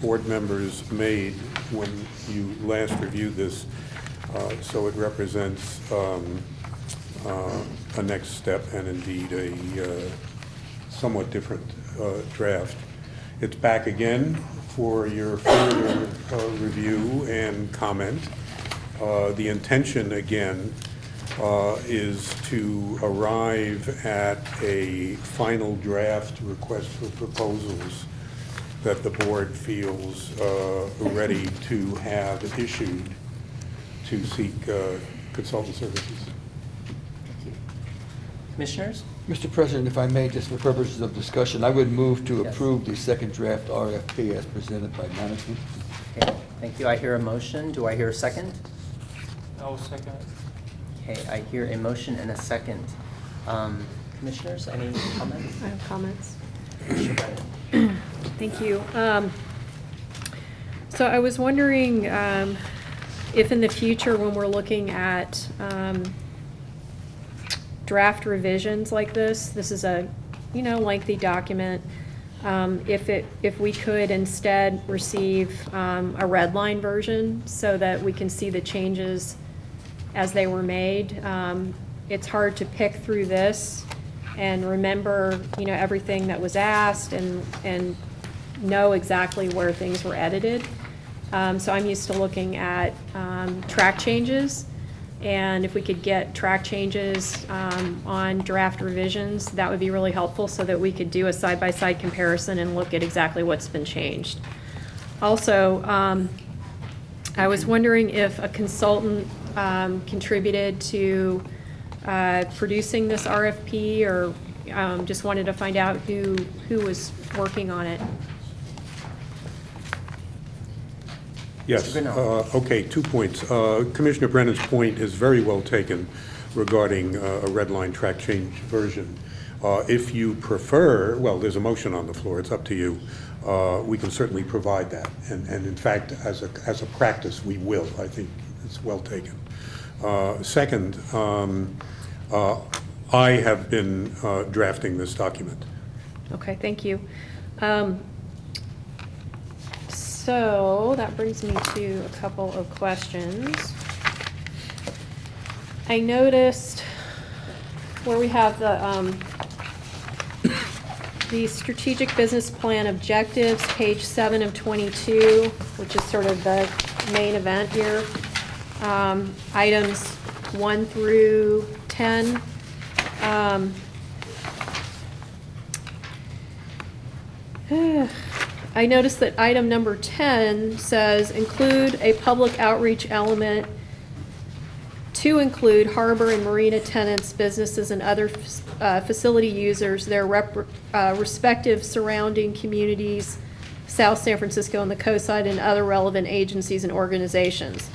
board members made when you last reviewed this. So it represents a next step and indeed a somewhat different draft. It's back again for your further review and comment. The intention again is to arrive at a final draft request for proposals that the board feels ready to have issued to seek consultant services. Thank you. Commissioners? Mr. President, if I may, just for purposes of discussion, I would move to Yes. approve the second draft RFP as presented by management. Okay, thank you. I hear a motion. Do I hear a second? I will second it. Okay, I hear a motion and a second. Commissioners, any comments? I have comments. Commissioner Brennan. Thank you. So I was wondering if in the future, when we're looking at draft revisions like this is a, lengthy document. If we could instead receive a red line version so that we can see the changes as they were made. It's hard to pick through this and remember, everything that was asked and know exactly where things were edited. So I'm used to looking at track changes, and if we could get track changes on draft revisions, that would be really helpful so that we could do a side-by-side comparison and look at exactly what's been changed. Also, I was wondering if a consultant contributed to producing this RFP, or just wanted to find out who was working on it. Yes, okay, 2 points. Commissioner Brennan's point is very well taken regarding a red line track change version. If you prefer, well, there's a motion on the floor, it's up to you. We can certainly provide that, and in fact, as a practice, we will. I think it's well taken. Second, I have been drafting this document. Okay, thank you. So that brings me to a couple of questions. I noticed where we have the strategic business plan objectives, page 7 of 22, which is sort of the main event here. Items 1 through 10. I noticed that item number 10 says include a public outreach element to include harbor and marina tenants, businesses, and other facility users, their respective surrounding communities, South San Francisco and the coastside, and other relevant agencies and organizations.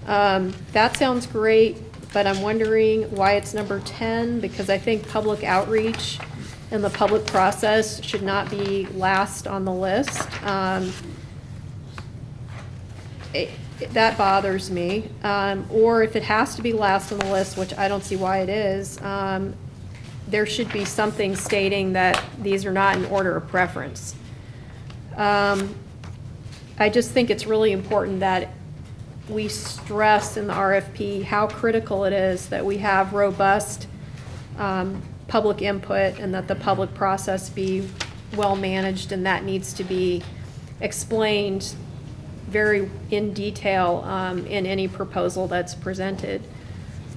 That sounds great, but I'm wondering why it's number 10, because I think public outreach and the public process should not be last on the list. That bothers me. Or if it has to be last on the list, which I don't see why it is, there should be something stating that these are not in order of preference. I just think it's really important that we stress in the RFP how critical it is that we have robust public input and that the public process be well managed, and that needs to be explained very in detail in any proposal that's presented.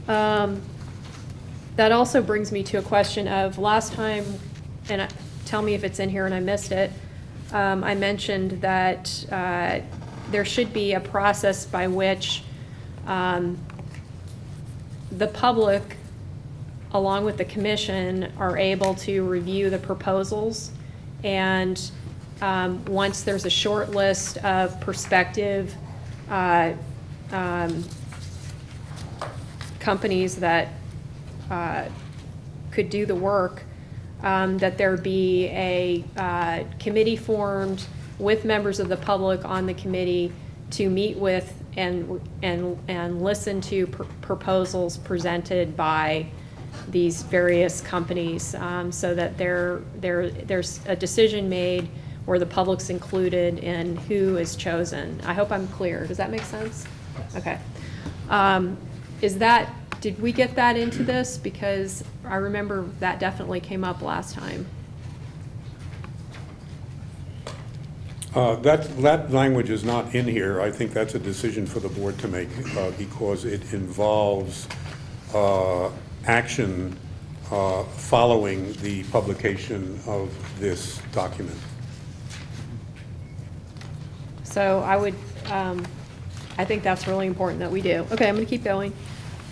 That also brings me to a question of last time, and tell me if it's in here and I missed it, I mentioned that there should be a process by which the public, along with the commission, are able to review the proposals. And once there's a short list of prospective companies that could do the work, that there be a committee formed with members of the public on the committee to meet with and listen to proposals presented by these various companies, so that there's a decision made where the public's included in who is chosen. I hope I'm clear. Does that make sense? Yes. Okay. Did we get that into this? Because I remember that definitely came up last time. That language is not in here. I think that's a decision for the board to make because it involves action following the publication of this document. So I think that's really important that we do. Okay, I'm going to keep going.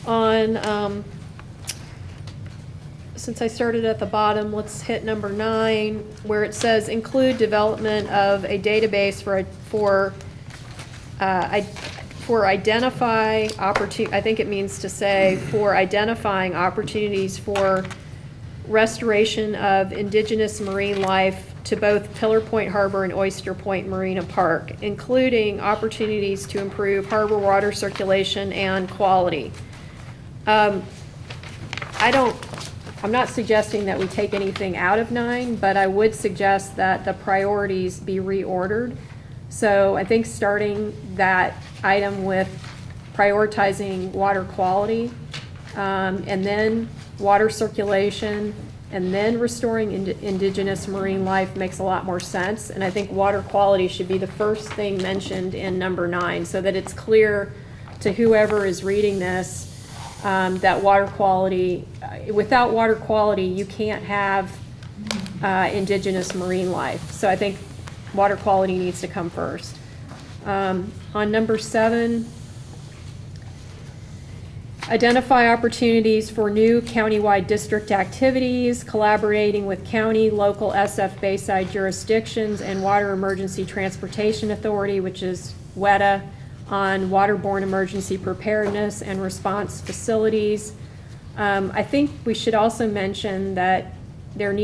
On, since I started at the bottom, let's hit number 9, where it says include development of a database for identify opportunity. I think it means to say for identifying opportunities for restoration of indigenous marine life to both Pillar Point Harbor and Oyster Point Marina Park, including opportunities to improve harbor water circulation and quality. I'm not suggesting that we take anything out of 9, but I would suggest that the priorities be reordered. So I think starting that item with prioritizing water quality, and then water circulation, and then restoring indigenous marine life makes a lot more sense. And I think water quality should be the first thing mentioned in number 9, so that it's clear to whoever is reading this that water quality, without water quality, you can't have indigenous marine life. So I think water quality needs to come first. On number 7, identify opportunities for new countywide district activities, collaborating with county, local SF Bayside jurisdictions, and Water Emergency Transportation Authority, which is WETA, on waterborne emergency preparedness and response facilities. I think we should also mention that we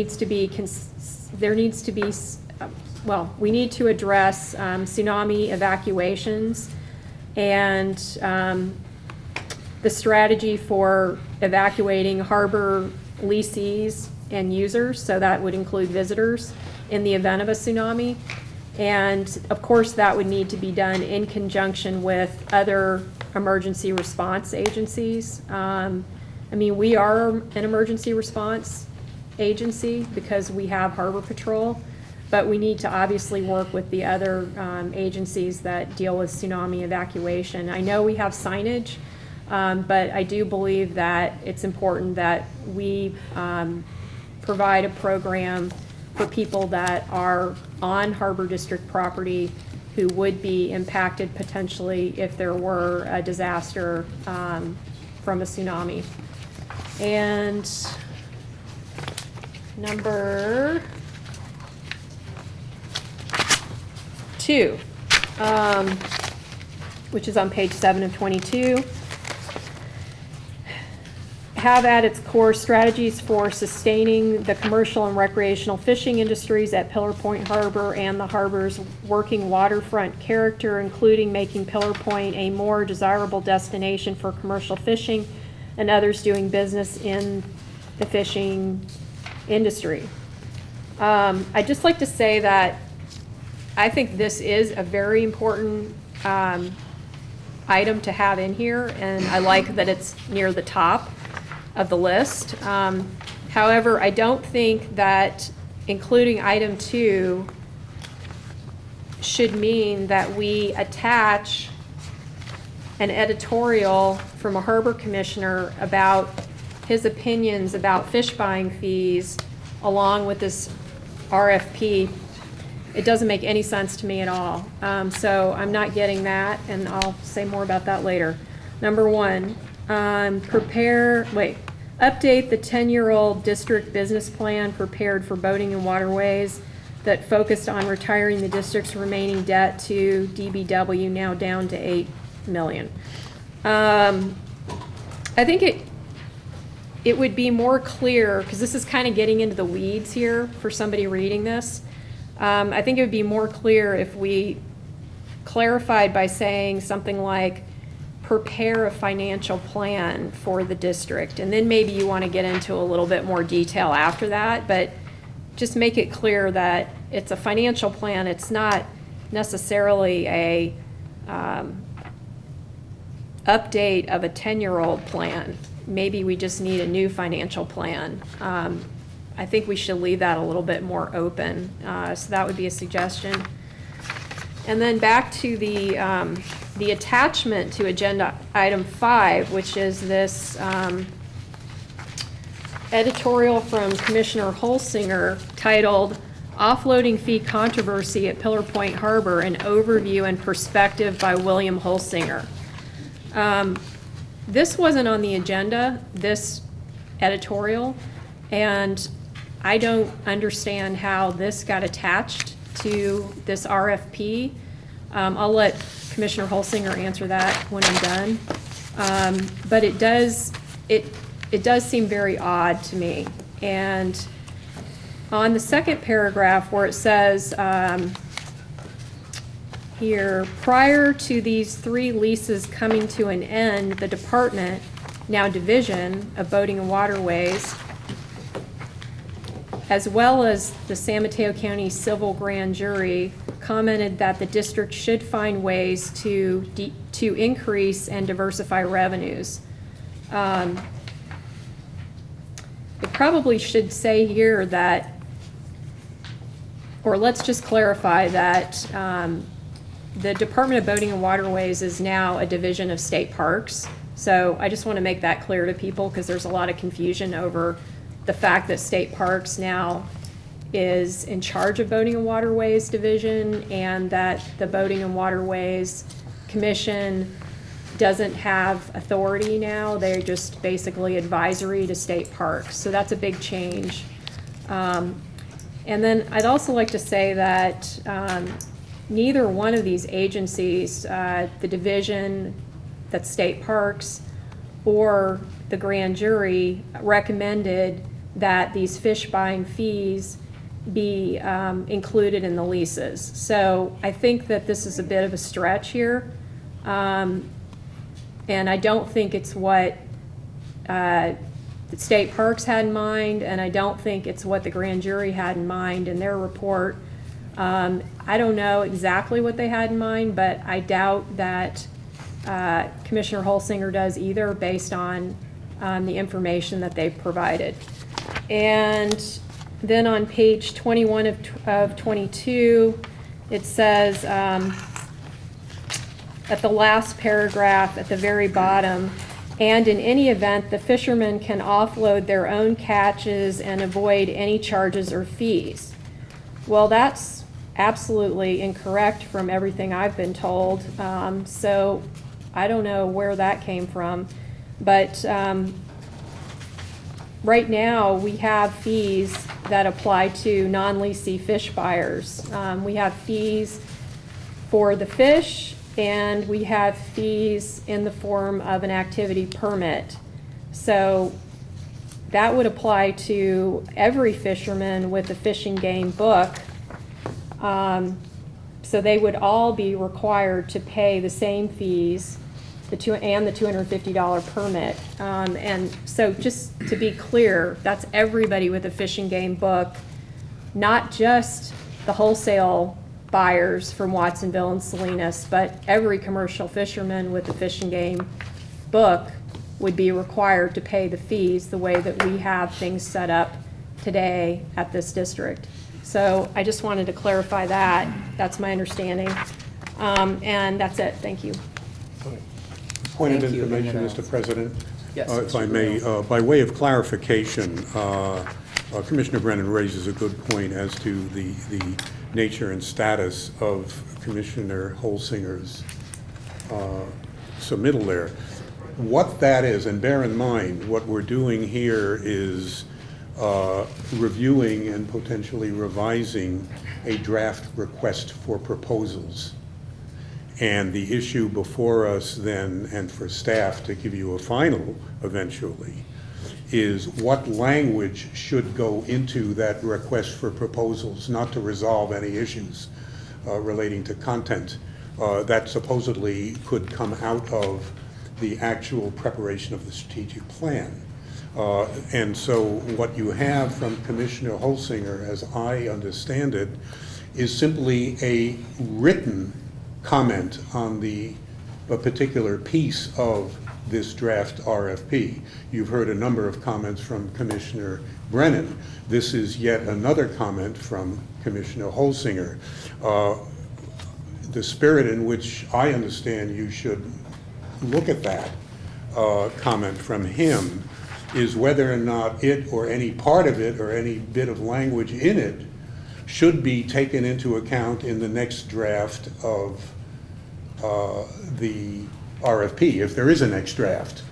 need to address tsunami evacuations and the strategy for evacuating harbor leasees and users, so that would include visitors, in the event of a tsunami. And of course, that would need to be done in conjunction with other emergency response agencies. I mean, we are an emergency response agency because we have Harbor Patrol, but we need to obviously work with the other agencies that deal with tsunami evacuation. I know we have signage, but I do believe that it's important that we provide a program for people that are on Harbor District property who would be impacted potentially if there were a disaster from a tsunami. And number 2, which is on page 7 of 22. Have at its core strategies for sustaining the commercial and recreational fishing industries at Pillar Point Harbor and the harbor's working waterfront character, including making Pillar Point a more desirable destination for commercial fishing and others doing business in the fishing industry. I'd just like to say that I think this is a very important item to have in here, and I like that it's near the top of the list. However, I don't think that including item 2 should mean that we attach an editorial from a harbor commissioner about his opinions about fish buying fees along with this RFP. It doesn't make any sense to me at all. So I'm not getting that, and I'll say more about that later. Number 1, update the 10-year-old district business plan prepared for boating and waterways that focused on retiring the district's remaining debt to DBW, now down to $8 million. I think it would be more clear, because this is kind of getting into the weeds here for somebody reading this. I think it would be more clear if we clarified by saying something like, prepare a financial plan for the district. And then maybe you want to get into a little bit more detail after that, but just make it clear that it's a financial plan. It's not necessarily a update of a 10-year-old plan. Maybe we just need a new financial plan. I think we should leave that a little bit more open. So that would be a suggestion. And then back to the attachment to agenda item 5, which is this editorial from Commissioner Holsinger titled Offloading Fee Controversy at Pillar Point Harbor, an Overview and Perspective by William Holsinger. This wasn't on the agenda, this editorial, and I don't understand how this got attached to this RFP. I'll let Commissioner Holsinger answer that when I'm done. But it does seem very odd to me. And on the second paragraph where it says here, prior to these 3 leases coming to an end, the department now Division of Boating and Waterways, as well as the San Mateo County Civil Grand Jury, commented that the district should find ways to increase and diversify revenues. It probably should say here that, or let's just clarify that the Department of Boating and Waterways is now a division of state parks. So I just want to make that clear to people because there's a lot of confusion over the fact that state parks now is in charge of Boating and Waterways Division, and that the Boating and Waterways Commission doesn't have authority now. They're just basically advisory to state parks. So that's a big change. And then I'd also like to say that neither one of these agencies, the division that's state parks or the grand jury, recommended that these fish buying fees be included in the leases. So I think that this is a bit of a stretch here. And I don't think it's what the state parks had in mind, and I don't think it's what the grand jury had in mind in their report. I don't know exactly what they had in mind, but I doubt that Commissioner Holsinger does either, based on the information that they've provided. And then on page 21 of 22, it says, at the last paragraph at the very bottom, and in any event, the fishermen can offload their own catches and avoid any charges or fees. Well, that's absolutely incorrect from everything I've been told. So I don't know where that came from. But right now, we have fees that apply to non-leasee fish buyers. We have fees for the fish, and we have fees in the form of an activity permit. So that would apply to every fisherman with a fishing game book. So they would all be required to pay the same fees, and the $250 permit. And so just to be clear, that's everybody with a fishing game book, not just the wholesale buyers from Watsonville and Salinas, but every commercial fisherman with a fishing game book would be required to pay the fees the way that we have things set up today at this district. So I just wanted to clarify that. That's my understanding. And that's it. Thank you. Point of Thank you. information, Mr. President. Yes, If Mr. I may, by way of clarification, Commissioner Brennan raises a good point as to the nature and status of Commissioner Holsinger's submittal there. What that is, and bear in mind, what we're doing here is reviewing and potentially revising a draft request for proposals. And the issue before us then, and for staff to give you a final eventually, is what language should go into that request for proposals, not to resolve any issues relating to content that supposedly could come out of the actual preparation of the strategic plan. And so what you have from Commissioner Holsinger, as I understand it, is simply a written comment on a particular piece of this draft RFP. You've heard a number of comments from Commissioner Brennan. This is yet another comment from Commissioner Holsinger. The spirit in which I understand you should look at that comment from him is whether or not it, or any part of it, or any bit of language in it, should be taken into account in the next draft of the RFP, if there is a next draft.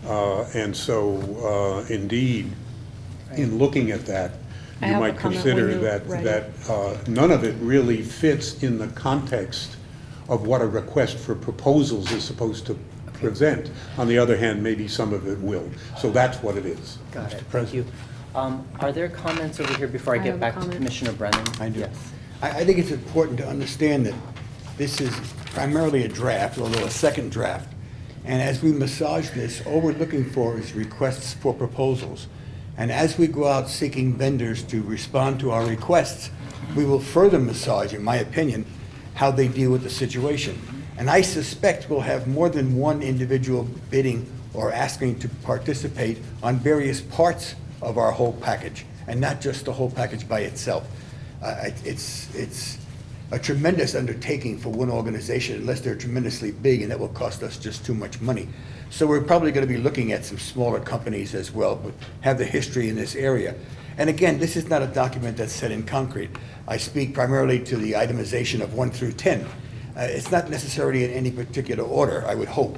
And so, indeed, in looking at that, you might consider that none of it really fits in the context of what a request for proposals is supposed to present. On the other hand, maybe some of it will. So that's what it is. Got it. Thank you. Are there comments over here before I get back to Commissioner Brennan? I do. Yes. I think it's important to understand that this is primarily a draft, although a second draft. And as we massage this, all we're looking for is requests for proposals. And as we go out seeking vendors to respond to our requests, we will further massage, in my opinion, how they deal with the situation. And I suspect we'll have more than one individual bidding or asking to participate on various parts of our whole package, and not just the whole package by itself. It's a tremendous undertaking for one organization, unless they're tremendously big, and that will cost us just too much money. So we're probably going to be looking at some smaller companies as well, but have the history in this area. And again, this is not a document that's set in concrete. I speak primarily to the itemization of 1 through 10. It's not necessarily in any particular order, I would hope,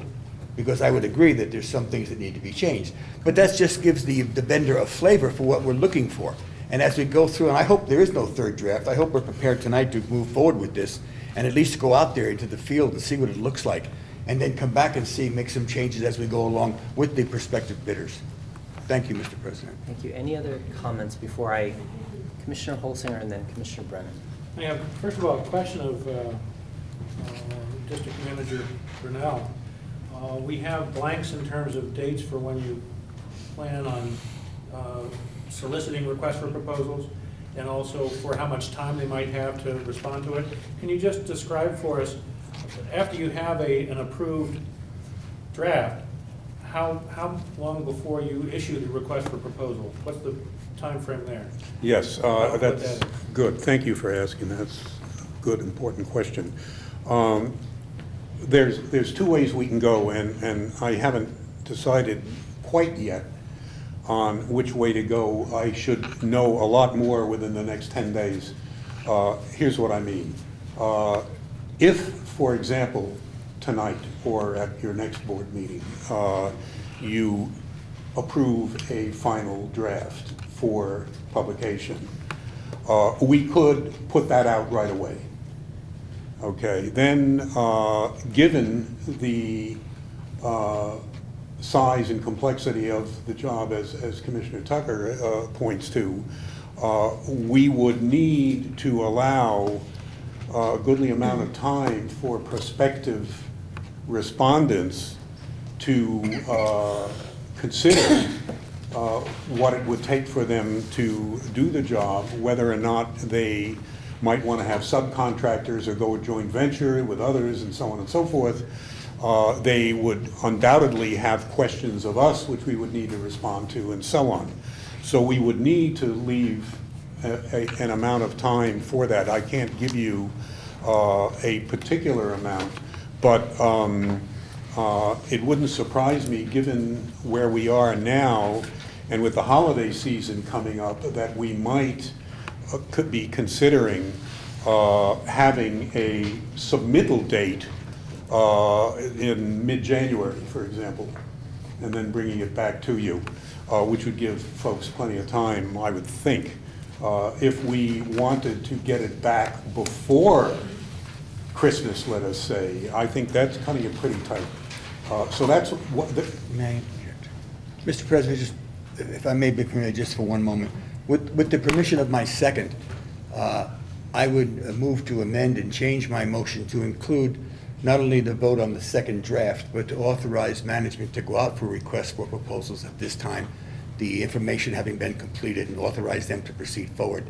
because I would agree that there's some things that need to be changed. But that just gives the vendor a flavor for what we're looking for. And as we go through, and I hope there is no third draft, I hope we're prepared tonight to move forward with this and at least go out there into the field and see what it looks like, and then come back and make some changes as we go along with the prospective bidders. Thank you, Mr. President. Thank you. Any other comments before Commissioner Holsinger and then Commissioner Brennan? I have, first of all, a question of District Manager Grinnell. We have blanks in terms of dates for when you plan on soliciting requests for proposals, and also for how much time they might have to respond to it. Can you just describe for us, after you have an approved draft, how long before you issue the request for proposal? What's the time frame there? Yes, that's good. Thank you for asking. That's a good, important question. There's two ways we can go, and I haven't decided quite yet on which way to go. I should know a lot more within the next 10 days. Here's what I mean. If, for example, tonight or at your next board meeting, you approve a final draft for publication, we could put that out right away. Okay, then given the size and complexity of the job, as Commissioner Tucker points to, we would need to allow a goodly amount of time for prospective respondents to consider what it would take for them to do the job, whether or not they might want to have subcontractors or go a joint venture with others and so on and so forth. They would undoubtedly have questions of us which we would need to respond to, and so on. So we would need to leave an amount of time for that. I can't give you a particular amount, but it wouldn't surprise me, given where we are now and with the holiday season coming up, that we might could be considering having a submittal date in mid-January, for example, and then bringing it back to you, which would give folks plenty of time, I would think. If we wanted to get it back before Christmas, let us say, I think that's cutting it pretty tight. So that's what Mr. President, just, if I may be permitted just for one moment, with the permission of my second, I would move to amend and change my motion to include not only the vote on the second draft, but to authorize management to go out for requests for proposals at this time, the information having been completed, and authorize them to proceed forward.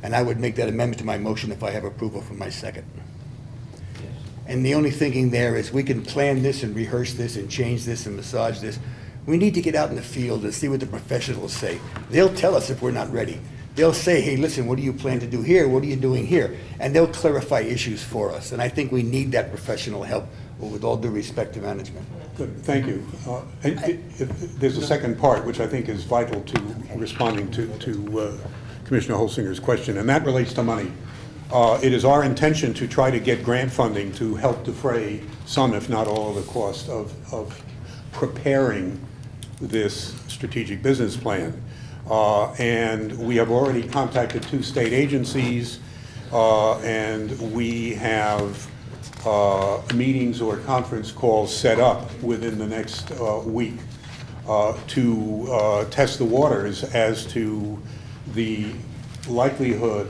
And I would make that amendment to my motion if I have approval from my second. Yes. And the only thinking there is we can plan this and rehearse this and change this and massage this. We need to get out in the field and see what the professionals say. They'll tell us if we're not ready. They'll say, hey, listen, what do you plan to do here? What are you doing here? And they'll clarify issues for us. And I think we need that professional help, with all due respect to management. Good, thank you. There's a second part, which I think is vital to responding to Commissioner Holsinger's question, and that relates to money. It is our intention to try to get grant funding to help defray some, if not all, of the cost of preparing this strategic business plan. And we have already contacted 2 state agencies, and we have meetings or conference calls set up within the next week to test the waters as to the likelihood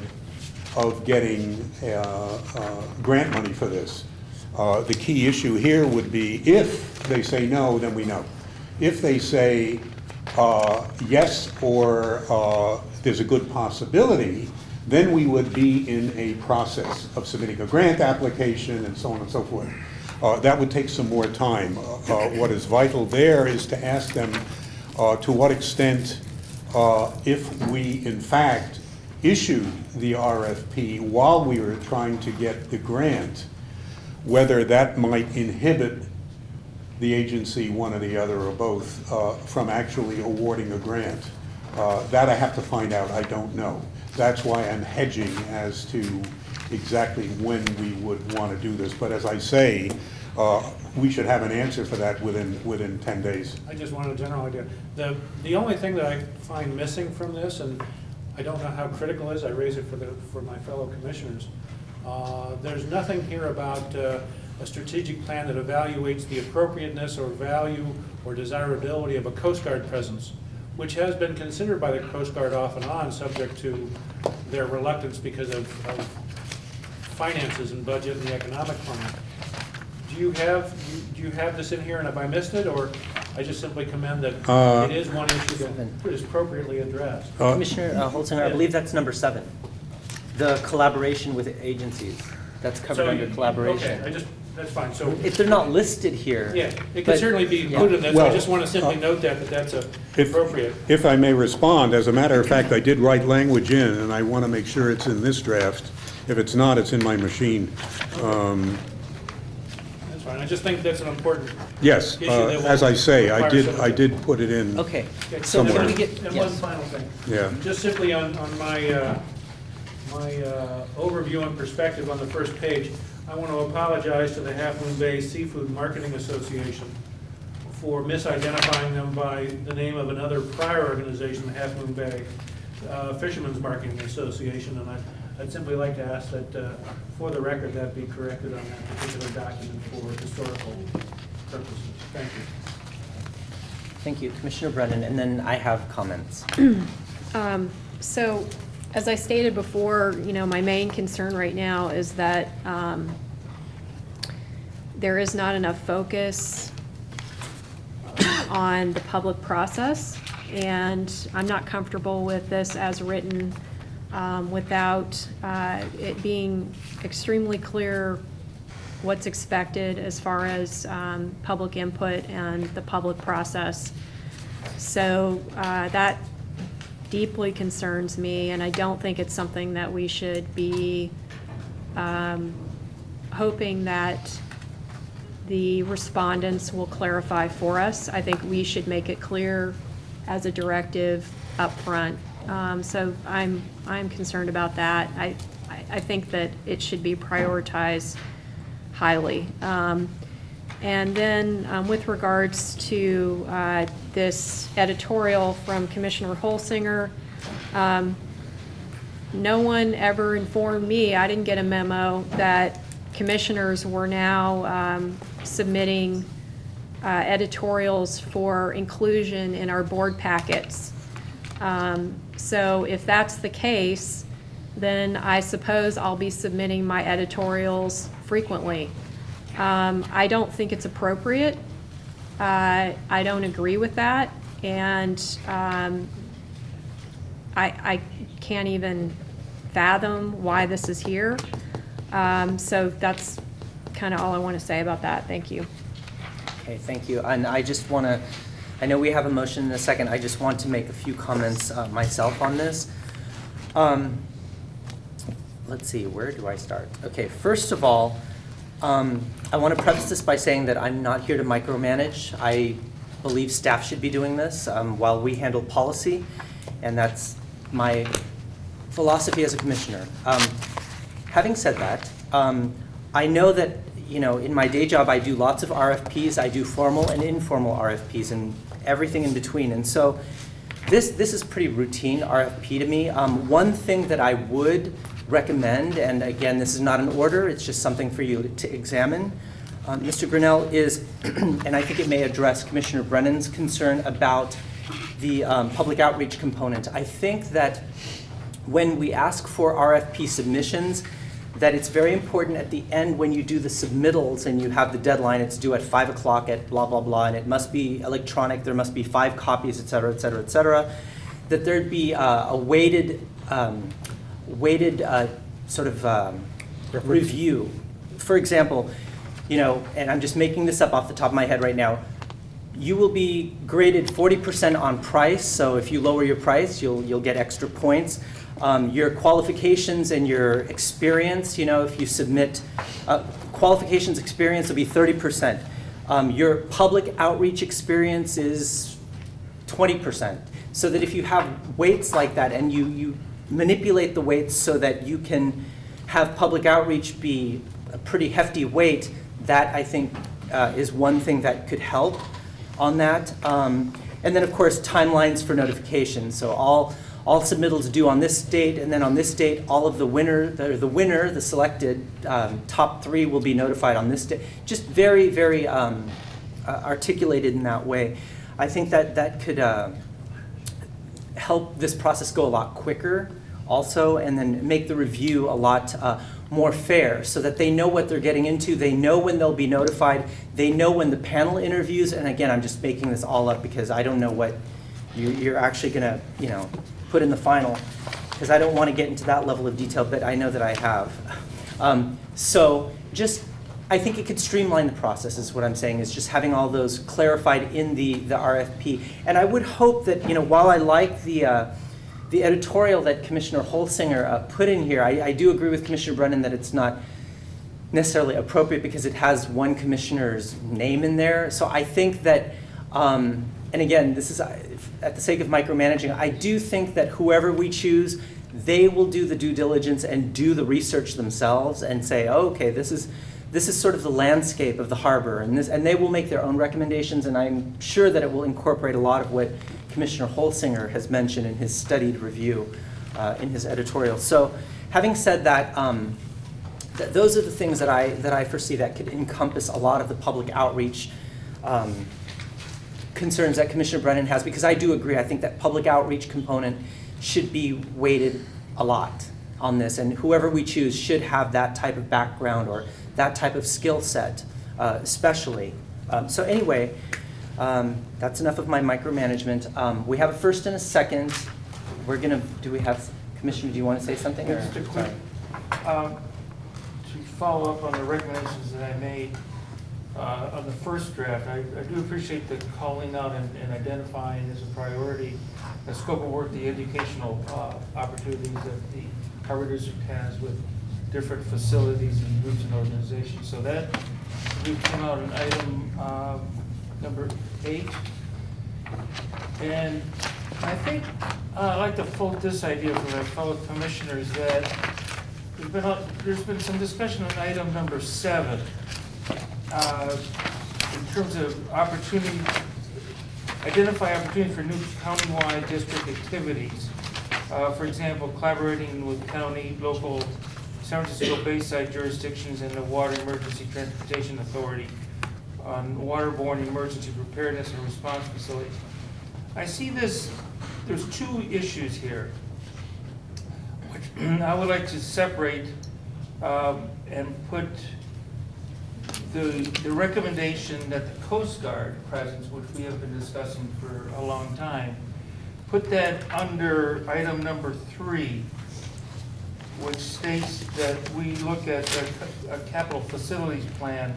of getting grant money for this. The key issue here would be if they say no, then we know. If they say yes or there's a good possibility, then we would be in a process of submitting a grant application and so on and so forth. That would take some more time. What is vital there is to ask them to what extent, if we in fact issue the RFP while we were trying to get the grant, whether that might inhibit the agency, one or the other or both, from actually awarding a grant. That I have to find out. I don't know. That's why I'm hedging as to exactly when we would want to do this. But as I say, we should have an answer for that within 10 days. I just wanted a general idea. The only thing that I find missing from this, and I don't know how critical it is, I raise it for my fellow commissioners. There's nothing here about a strategic plan that evaluates the appropriateness or value or desirability of a Coast Guard presence, which has been considered by the Coast Guard off and on, subject to their reluctance because of finances and budget and the economic plan. Do you have this in here, and have I missed it, or I just simply commend that it is one issue that is appropriately addressed? Commissioner Holsinger, I believe that's number 7. The collaboration with agencies. That's covered under collaboration. Okay, that's fine. So if they're not listed here. Yeah, it could certainly be included in this. Well, I just want to simply note that that's appropriate. If I may respond, as a matter of fact, I did write language in, and I want to make sure it's in this draft. If it's not, it's in my machine. That's fine. I just think that's an important Yes, issue that will as I say, I require did put it in. Okay. So somewhere. can we get, and one final thing. Yeah. Just simply on my overview and perspective on the first page, I want to apologize to the Half Moon Bay Seafood Marketing Association for misidentifying them by the name of another prior organization, the Half Moon Bay Fishermen's Marketing Association, and I'd simply like to ask that, for the record, that be corrected on that particular document for historical purposes. Thank you. Thank you, Commissioner Brennan, and then I have comments. So, as I stated before, my main concern right now is that there is not enough focus on the public process, and I'm not comfortable with this as written without it being extremely clear what's expected as far as public input and the public process. So that deeply concerns me, and I don't think it's something that we should be hoping that the respondents will clarify for us. I think we should make it clear as a directive up front. So I'm concerned about that. I think that it should be prioritized highly. And then with regards to this editorial from Commissioner Holsinger, no one ever informed me, I didn't get a memo, that commissioners were now submitting editorials for inclusion in our board packets. So if that's the case, then I suppose I'll be submitting my editorials frequently. I don't think it's appropriate. I don't agree with that, and I can't even fathom why this is here. So that's kind of all I want to say about that. Thank you. Okay, thank you. And I just want to, I know we have a motion in a second. I just want to make a few comments myself on this. Let's see, where do I start? Okay, first of all, I want to preface this by saying that I'm not here to micromanage. I believe staff should be doing this while we handle policy, and that's my philosophy as a commissioner. Having said that, I know that, in my day job I do lots of RFPs. I do formal and informal RFPs and everything in between. And so this is pretty routine RFP to me. One thing that I would recommend, and again, this is not an order, it's just something for you to examine, Mr. Grinnell, is, and I think it may address Commissioner Brennan's concern about the public outreach component. I think that when we ask for RFP submissions, that it's very important at the end when you do the submittals and you have the deadline, it's due at 5 o'clock at blah, blah, blah, and it must be electronic, there must be 5 copies, et cetera, et cetera, et cetera, that there'd be a weighted sort of review. For example, you know, and I'm just making this up off the top of my head right now, you will be graded 40% on price, so if you lower your price, you'll get extra points. Your qualifications and your experience, you know, if you submit qualifications experience will be 30%. Your public outreach experience is 20%. So that if you have weights like that and you manipulate the weights so that you can have public outreach be a pretty hefty weight, that I think is one thing that could help on that. And then of course timelines for notification. So all submittals due on this date, and then on this date all of the selected top 3 will be notified on this date. Just very, very articulated in that way. I think that could help this process go a lot quicker also, and then make the review a lot more fair so that they know what they're getting into, they know when they'll be notified, they know when the panel interviews, and again, I'm just making this all up because I don't know what you're actually gonna, you know, put in the final, because I don't want to get into that level of detail, but I know that I have. So just, I think it could streamline the process is what I'm saying, is just having all those clarified in the RFP. And I would hope that, you know, while I like the editorial that Commissioner Holsinger put in here, I do agree with Commissioner Brennan that it's not necessarily appropriate because it has one commissioner's name in there. So I think that, and again, this is at the sake of micromanaging, I do think that whoever we choose, they will do the due diligence and do the research themselves and say, oh, okay, this is sort of the landscape of the harbor, and they will make their own recommendations, and I'm sure that it will incorporate a lot of what Commissioner Holsinger has mentioned in his studied review in his editorial. So having said that, those are the things that I foresee that could encompass a lot of the public outreach concerns that Commissioner Brennan has, because I do agree, I think that public outreach component should be weighted a lot on this, and whoever we choose should have that type of background or that type of skill set, especially. So anyway, that's enough of my micromanagement. We have a first and a second. We're gonna, do we have, Commissioner, do you want to say something? Or? Just a quick, to follow up on the recommendations that I made on the first draft, I do appreciate the calling out and identifying as a priority the scope of work, the educational opportunities that the Harbor District has with different facilities and groups and organizations. So that we've come out in item number 8. And I think I'd like to float this idea from my fellow commissioners that there's been some discussion on item number 7 in terms of opportunity, identify opportunity for new countywide district activities. For example, collaborating with county, local, San Francisco Bayside jurisdictions and the Water Emergency Transportation Authority on waterborne emergency preparedness and response facilities. I see this, there's 2 issues here, which I would like to separate and put the recommendation that the Coast Guard presence, which we have been discussing for a long time, put that under item number 3, which states that we look at a capital facilities plan,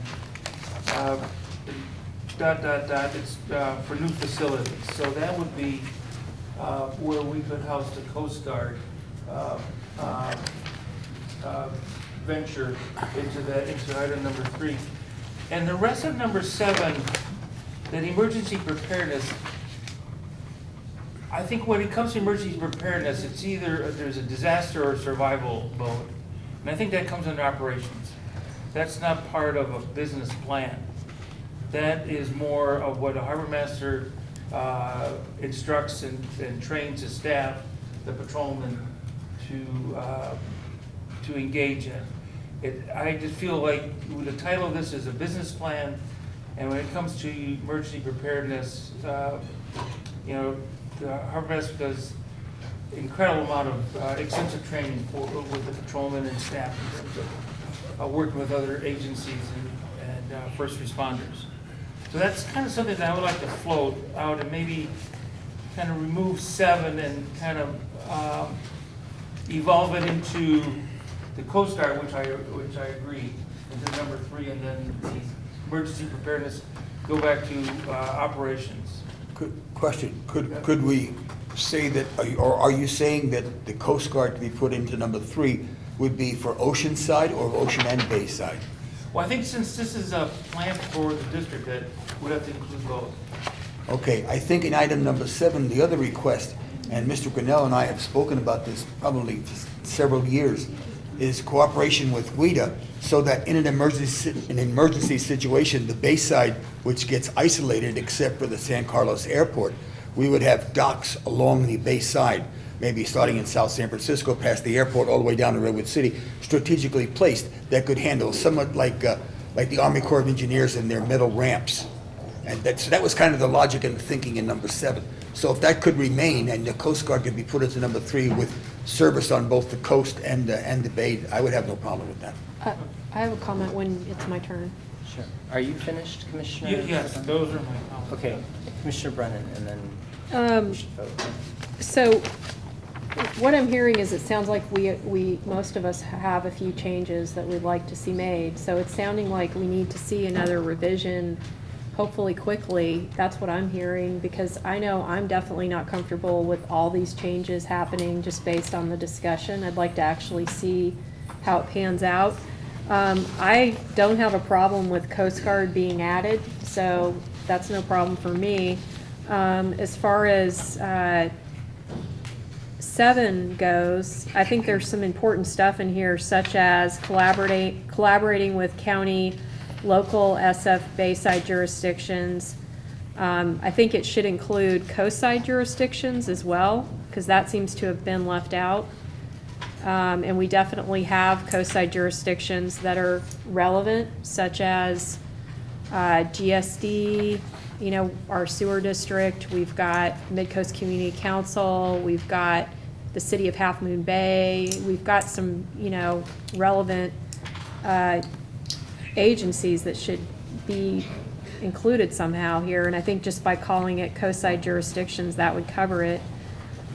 it's for new facilities. So that would be where we could house the Coast Guard venture into item number 3. And the rest of number 7, that emergency preparedness, I think when it comes to emergency preparedness, it's either there's a disaster or survival mode. And I think that comes under operations. That's not part of a business plan. That is more of what a harbor master instructs and trains his staff, the patrolmen, to engage in. I just feel like the title of this is a business plan, and when it comes to emergency preparedness, you know, the harbor master does incredible amount of extensive training with the patrolmen and staff in terms of working with other agencies and first responders. So that's kind of something that I would like to float out and maybe kind of remove 7 and kind of evolve it into the Coast Guard, which I agree, into number 3, and then the emergency preparedness go back to operations. Question, could we say that, or are you saying that the Coast Guard to be put into number 3 would be for ocean side or ocean and bay side? Well, I think since this is a plan for the district, that would have to include both. Okay, I think in item number 7, the other request, and Mr. Grinnell and I have spoken about this probably for several years, is cooperation with WIDA so that in an emergency situation, the bay side, which gets isolated except for the San Carlos Airport, we would have docks along the bay side, maybe starting in South San Francisco, past the airport, all the way down to Redwood City, strategically placed that could handle somewhat like the Army Corps of Engineers and their metal ramps. And so that was kind of the logic and the thinking in number 7. So if that could remain and the Coast Guard could be put into number 3 with service on both the coast and the bay, I would have no problem with that. I have a comment when it's my turn. Sure. Are you finished, Commissioner? Yes, those are my comments. Okay, Commissioner Brennan, and then we should vote. So what I'm hearing is it sounds like most of us have a few changes that we'd like to see made. So it's sounding like we need to see another revision, hopefully quickly. That's what I'm hearing, because I know I'm definitely not comfortable with all these changes happening just based on the discussion. I'd like to actually see how it pans out. I don't have a problem with Coast Guard being added, so that's no problem for me. As far as 7 goes, I think there's some important stuff in here, such as collaborating with county, local SF Bayside jurisdictions. I think it should include coastside jurisdictions as well, because that seems to have been left out. And we definitely have coastside jurisdictions that are relevant, such as GSD, you know, our sewer district. We've got Midcoast Community Council. We've got the city of Half Moon Bay. We've got some, you know, relevant agencies that should be included somehow here. And I think just by calling it coastside jurisdictions, that would cover it.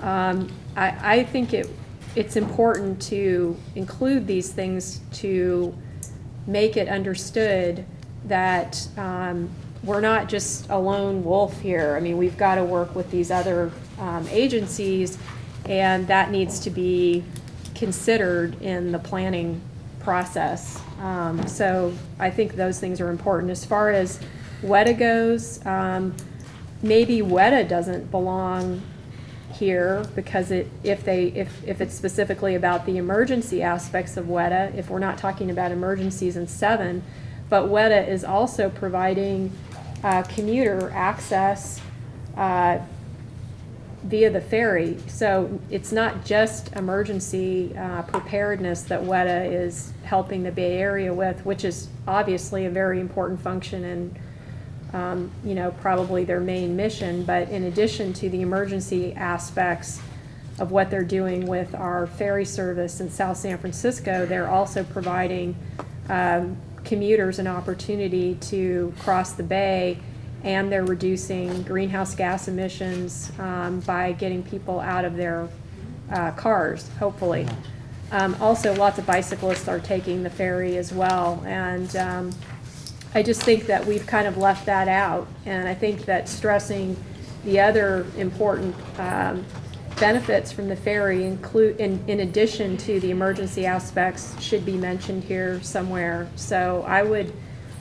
I think it's important to include these things to make it understood that we're not just a lone wolf here. I mean, we've got to work with these other agencies, and that needs to be considered in the planning process. So I think those things are important. As far as WETA goes, maybe WETA doesn't belong here, because if it's specifically about the emergency aspects of WETA, if we're not talking about emergencies in 7, but WETA is also providing commuter access via the ferry. So it's not just emergency preparedness that WETA is helping the Bay Area with, which is obviously a very important function and you know, probably their main mission. But in addition to the emergency aspects of what they're doing with our ferry service in South San Francisco, they're also providing commuters an opportunity to cross the bay, and they're reducing greenhouse gas emissions by getting people out of their cars, hopefully. Also, lots of bicyclists are taking the ferry as well, and I just think that we've kind of left that out, and I think that stressing the other important benefits from the ferry, in addition to the emergency aspects, should be mentioned here somewhere. So I would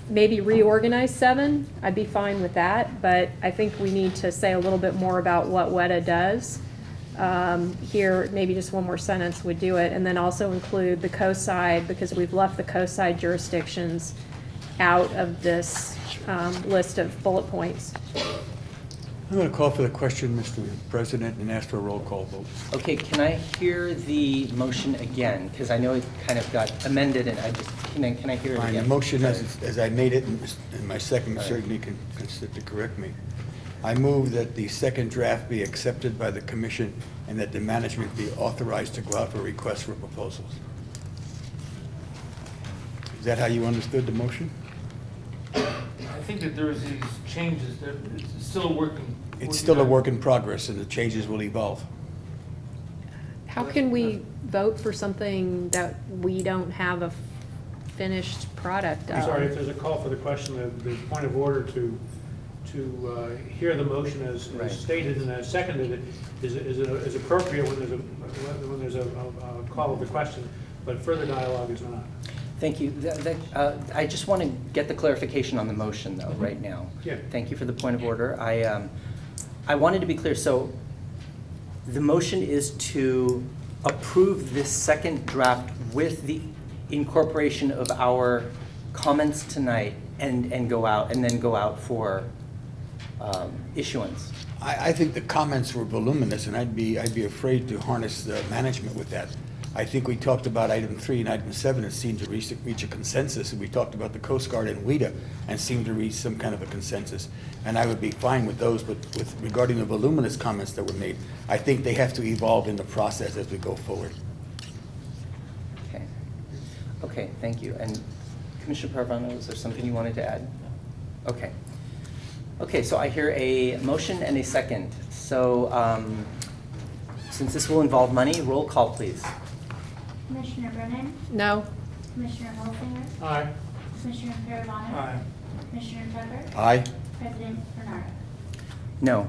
maybe reorganize 7. I'd be fine with that, but I think we need to say a little bit more about what WETA does. Here, maybe just one more sentence would do it, and then also include the coastside, because we've left the coastside jurisdictions out of this list of bullet points. I'm going to call for the question, Mr. President, and ask for a roll call vote. Okay, can I hear the motion again? Because I know it kind of got amended, and can I hear it Fine, again? the motion as I made it, and my second certainly can sit to correct me. I move that the second draft be accepted by the commission and that the management be authorized to go out for requests for proposals. Is that how you understood the motion? I think that there's these changes, that it's still working. It's still a work in progress, and the changes will evolve. How can we vote for something that we don't have a finished product of? I'm sorry, if there's a call for the question, the point of order to hear the motion as stated and as seconded is appropriate when there's a call of the question, but further dialogue is not. Thank you. I just want to get the clarification on the motion, though, right now. Yeah. Thank you for the point of order. I wanted to be clear. So the motion is to approve this second draft with the incorporation of our comments tonight and then go out for issuance. I think the comments were voluminous, and I'd be afraid to harness the management with that. I think we talked about item 3 and item 7 and seemed to reach a consensus, and we talked about the Coast Guard and WIDA and seemed to reach some kind of a consensus. And I would be fine with those, but with regarding the voluminous comments that were made, I think they have to evolve in the process as we go forward. Okay. Okay, thank you. And Commissioner Parvano, is there something you wanted to add? Okay. Okay, so I hear a motion and a second. So since this will involve money, roll call, please. Commissioner Brennan? No. Commissioner Holsinger? Aye. Commissioner Paravano? Aye. Commissioner Tucker? Aye. President Bernardo? No.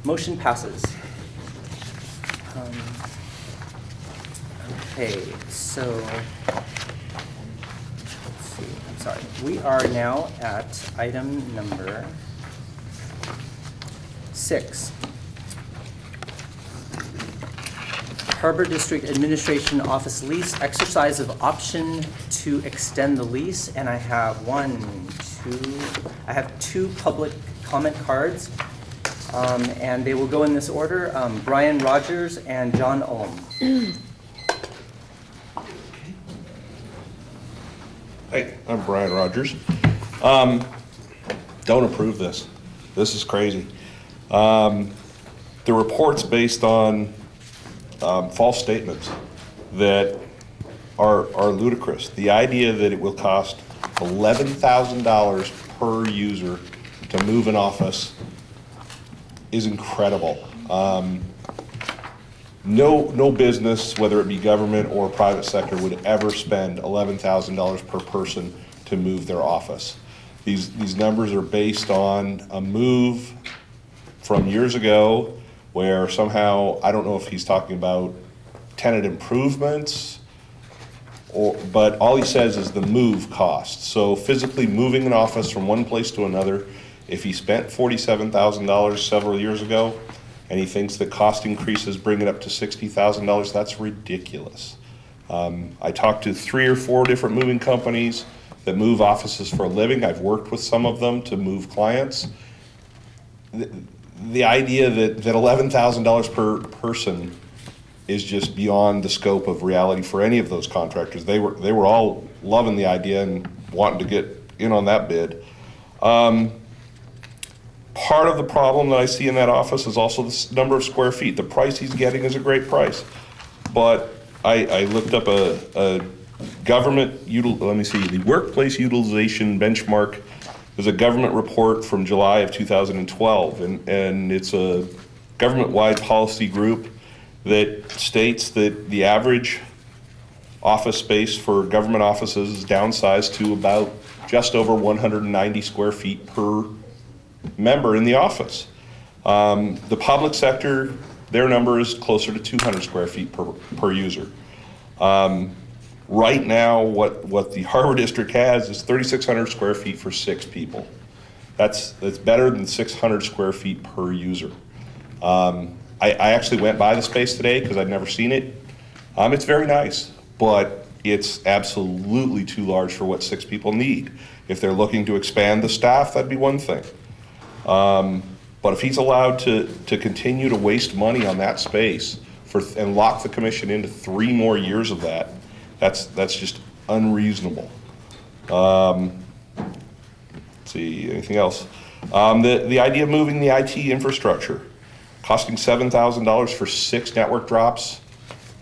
Motion passes. Okay, so let's see. I'm sorry. We are now at item number 6. Harbor District Administration Office lease, exercise of option to extend the lease, and I have two public comment cards, and they will go in this order, Brian Rogers and John Ulm. Hey, I'm Brian Rogers. Don't approve this. This is crazy. The report's based on false statements that are ludicrous. The idea that it will cost $11,000 per user to move an office is incredible. No business, whether it be government or private sector, would ever spend $11,000 per person to move their office. These numbers are based on a move from years ago where somehow, I don't know if he's talking about tenant improvements, but all he says is the move cost. So physically moving an office from one place to another, if he spent $47,000 several years ago, and he thinks the cost increases bring it up to $60,000, that's ridiculous. I talked to 3 or 4 different moving companies that move offices for a living. I've worked with some of them to move clients. The idea that $11,000 per person is just beyond the scope of reality for any of those contractors. They were all loving the idea and wanting to get in on that bid. Part of the problem that I see in that office is also the number of square feet. The price he's getting is a great price, but I looked up a government the workplace utilization benchmark. There's a government report from July of 2012, and it's a government-wide policy group that states that the average office space for government offices is downsized to about just over 190 square feet per member in the office. The public sector, their number is closer to 200 square feet per user. Right now, what the Harbor District has is 3,600 square feet for 6 people. That's better than 600 square feet per user. I actually went by the space today because I'd never seen it. It's very nice, but it's absolutely too large for what 6 people need. If they're looking to expand the staff, that'd be one thing. But if he's allowed to continue to waste money on that space and lock the commission into 3 more years of that, that's just unreasonable. Let's see, anything else? The idea of moving the IT infrastructure, costing $7,000 for 6 network drops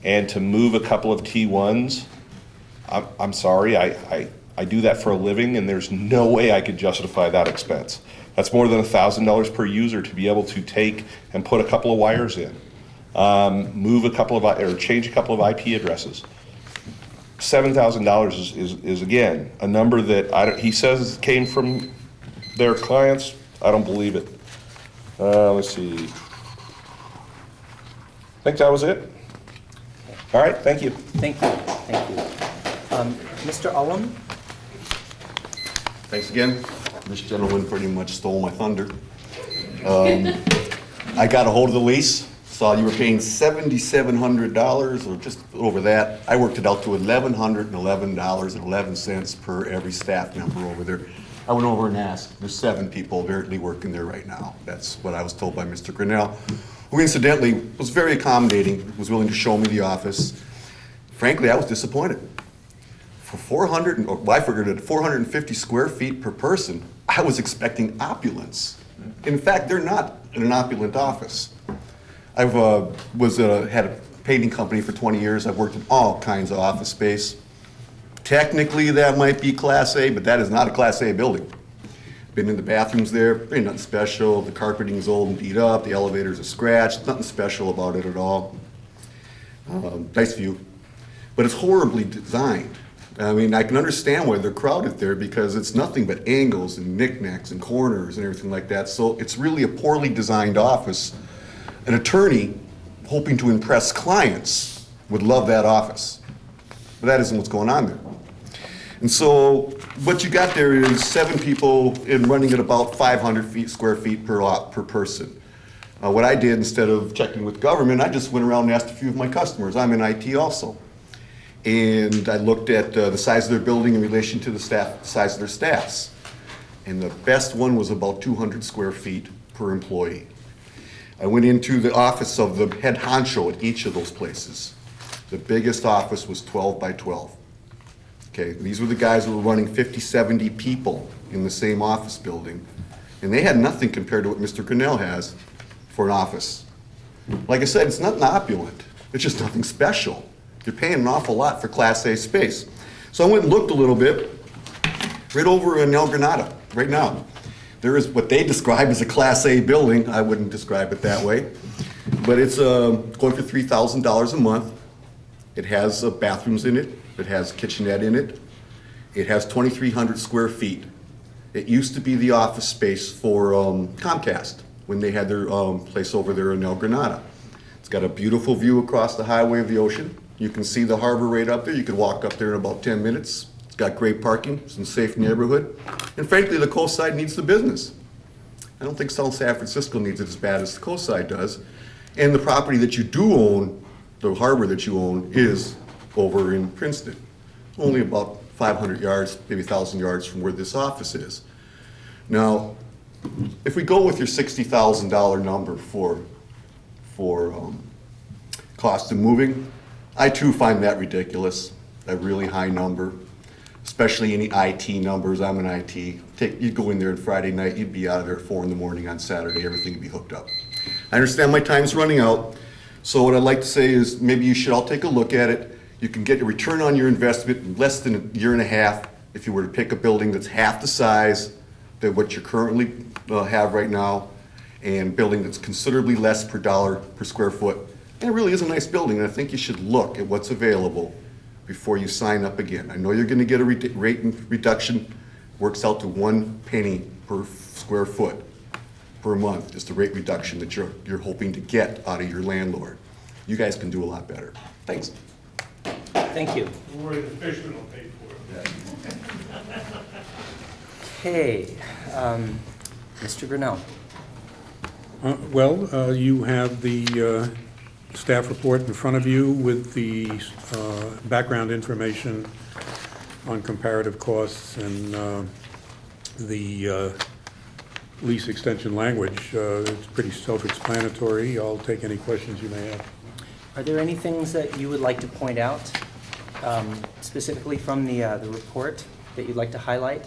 and to move a couple of T1s. I'm sorry, I do that for a living and there's no way I could justify that expense. That's more than $1,000 per user to be able to take and put a couple of wires in, move a couple of, or change a couple of IP addresses. $7,000 is again, a number that he says came from their clients. I don't believe it. Let's see. I think that was it. All right, thank you. Thank you, thank you. Mr. Ullum? Thanks again. This gentleman pretty much stole my thunder. I got a hold of the lease, saw you were paying $7,700 or just over that. I worked it out to $1,111.11 per every staff member over there. I went over and asked. There's 7 people currently working there right now. That's what I was told by Mr. Grinnell, who incidentally was very accommodating, was willing to show me the office. Frankly, I was disappointed. For 450 square feet per person, I was expecting opulence. In fact, they're not in an opulent office. I've had a painting company for 20 years. I've worked in all kinds of office space. Technically, that might be Class A, but that is not a Class A building. Been in the bathrooms there, ain't nothing special. The carpeting is old and beat up. The elevators are scratched. Nothing special about it at all. Nice view, but it's horribly designed. I mean, I can understand why they're crowded there because it's nothing but angles and knickknacks and corners and everything like that. So it's really a poorly designed office. An attorney hoping to impress clients would love that office. But that isn't what's going on there. And so what you got there is 7 people and running at about 500 square feet per person. What I did, instead of checking with government, I just went around and asked a few of my customers. I'm in IT also. And I looked at the size of their building in relation to the size of their staffs. And the best one was about 200 square feet per employee. I went into the office of the head honcho at each of those places. The biggest office was 12 by 12. Okay, these were the guys who were running 50, 70 people in the same office building. And they had nothing compared to what Mr. Grinnell has for an office. Like I said, it's nothing opulent. It's just nothing special. You're paying an awful lot for Class A space. So I went and looked a little bit, right over in El Granada, right now. There is what they describe as a Class A building. I wouldn't describe it that way. But it's going for $3,000 a month. It has bathrooms in it. It has a kitchenette in it. It has 2,300 square feet. It used to be the office space for Comcast when they had their place over there in El Granada. It's got a beautiful view across the highway of the ocean. You can see the harbor right up there. You could walk up there in about 10 minutes. It's got great parking, it's in a safe neighborhood. And frankly, the coast side needs the business. I don't think South San Francisco needs it as bad as the coast side does. And the property that you do own, the harbor that you own, is over in Princeton. Only about 500 yards, maybe 1,000 yards from where this office is. Now, if we go with your $60,000 number for cost of moving, I too find that ridiculous, a really high number, especially any IT numbers. I'm in IT. You'd go in there on Friday night, you'd be out of there at 4 in the morning on Saturday, everything would be hooked up. I understand my time's running out, so what I'd like to say is maybe you should all take a look at it. You can get a return on your investment in less than a year and a half if you were to pick a building that's half the size than what you currently have right now, and a building that's considerably less per dollar per square foot. And it really is a nice building, and I think you should look at what's available before you sign up again. I know you're going to get a rate reduction. Works out to 1 penny per square foot per month is the rate reduction that you're hoping to get out of your landlord. You guys can do a lot better. Thanks. Thank you. Don't worry, the fisherman will pay for it. Okay, Mr. Grinnell. Well, you have the staff report in front of you with the background information on comparative costs and the lease extension language. It's pretty self-explanatory. I'll take any questions you may have. Are there any things that you would like to point out specifically from the report that you'd like to highlight?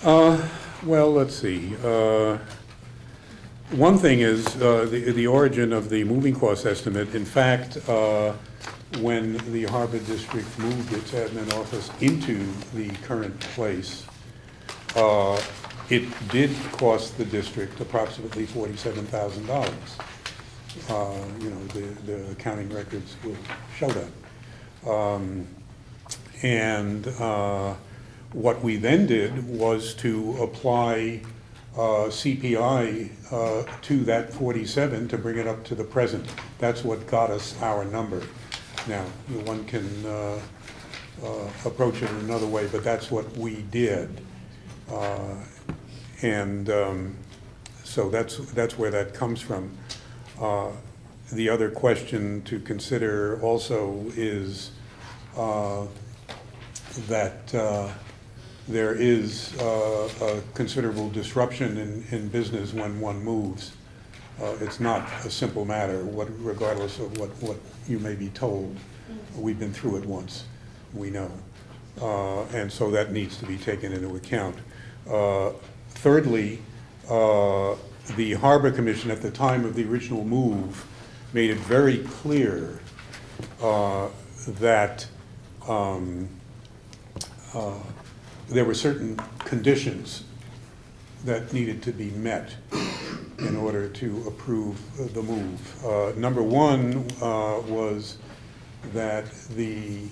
Well, let's see. One thing is the origin of the moving cost estimate. In fact, when the Harbor District moved its admin office into the current place, it did cost the district approximately $47,000. You know, the accounting records will show that. What we then did was to apply CPI to that 47 to bring it up to the present. That's what got us our number. Now, one can approach it another way, but that's what we did. So that's where that comes from. The other question to consider also is that there is a considerable disruption in business when one moves. It's not a simple matter, regardless of what you may be told. We've been through it once, we know. And so that needs to be taken into account. Thirdly, the Harbor Commission at the time of the original move made it very clear that there were certain conditions that needed to be met in order to approve the move. Number one was that the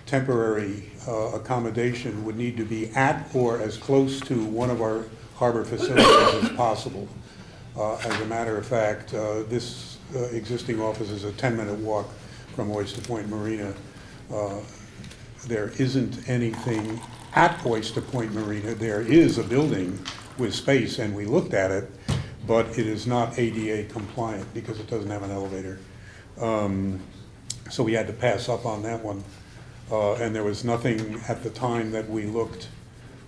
temporary accommodation would need to be at or as close to one of our harbor facilities as possible. As a matter of fact, this existing office is a 10-minute walk from Oyster Point Marina. There isn't anything at Oyster Point Marina. There is a building with space, and we looked at it, but it is not ADA compliant because it doesn't have an elevator. So we had to pass up on that one. And there was nothing at the time that we looked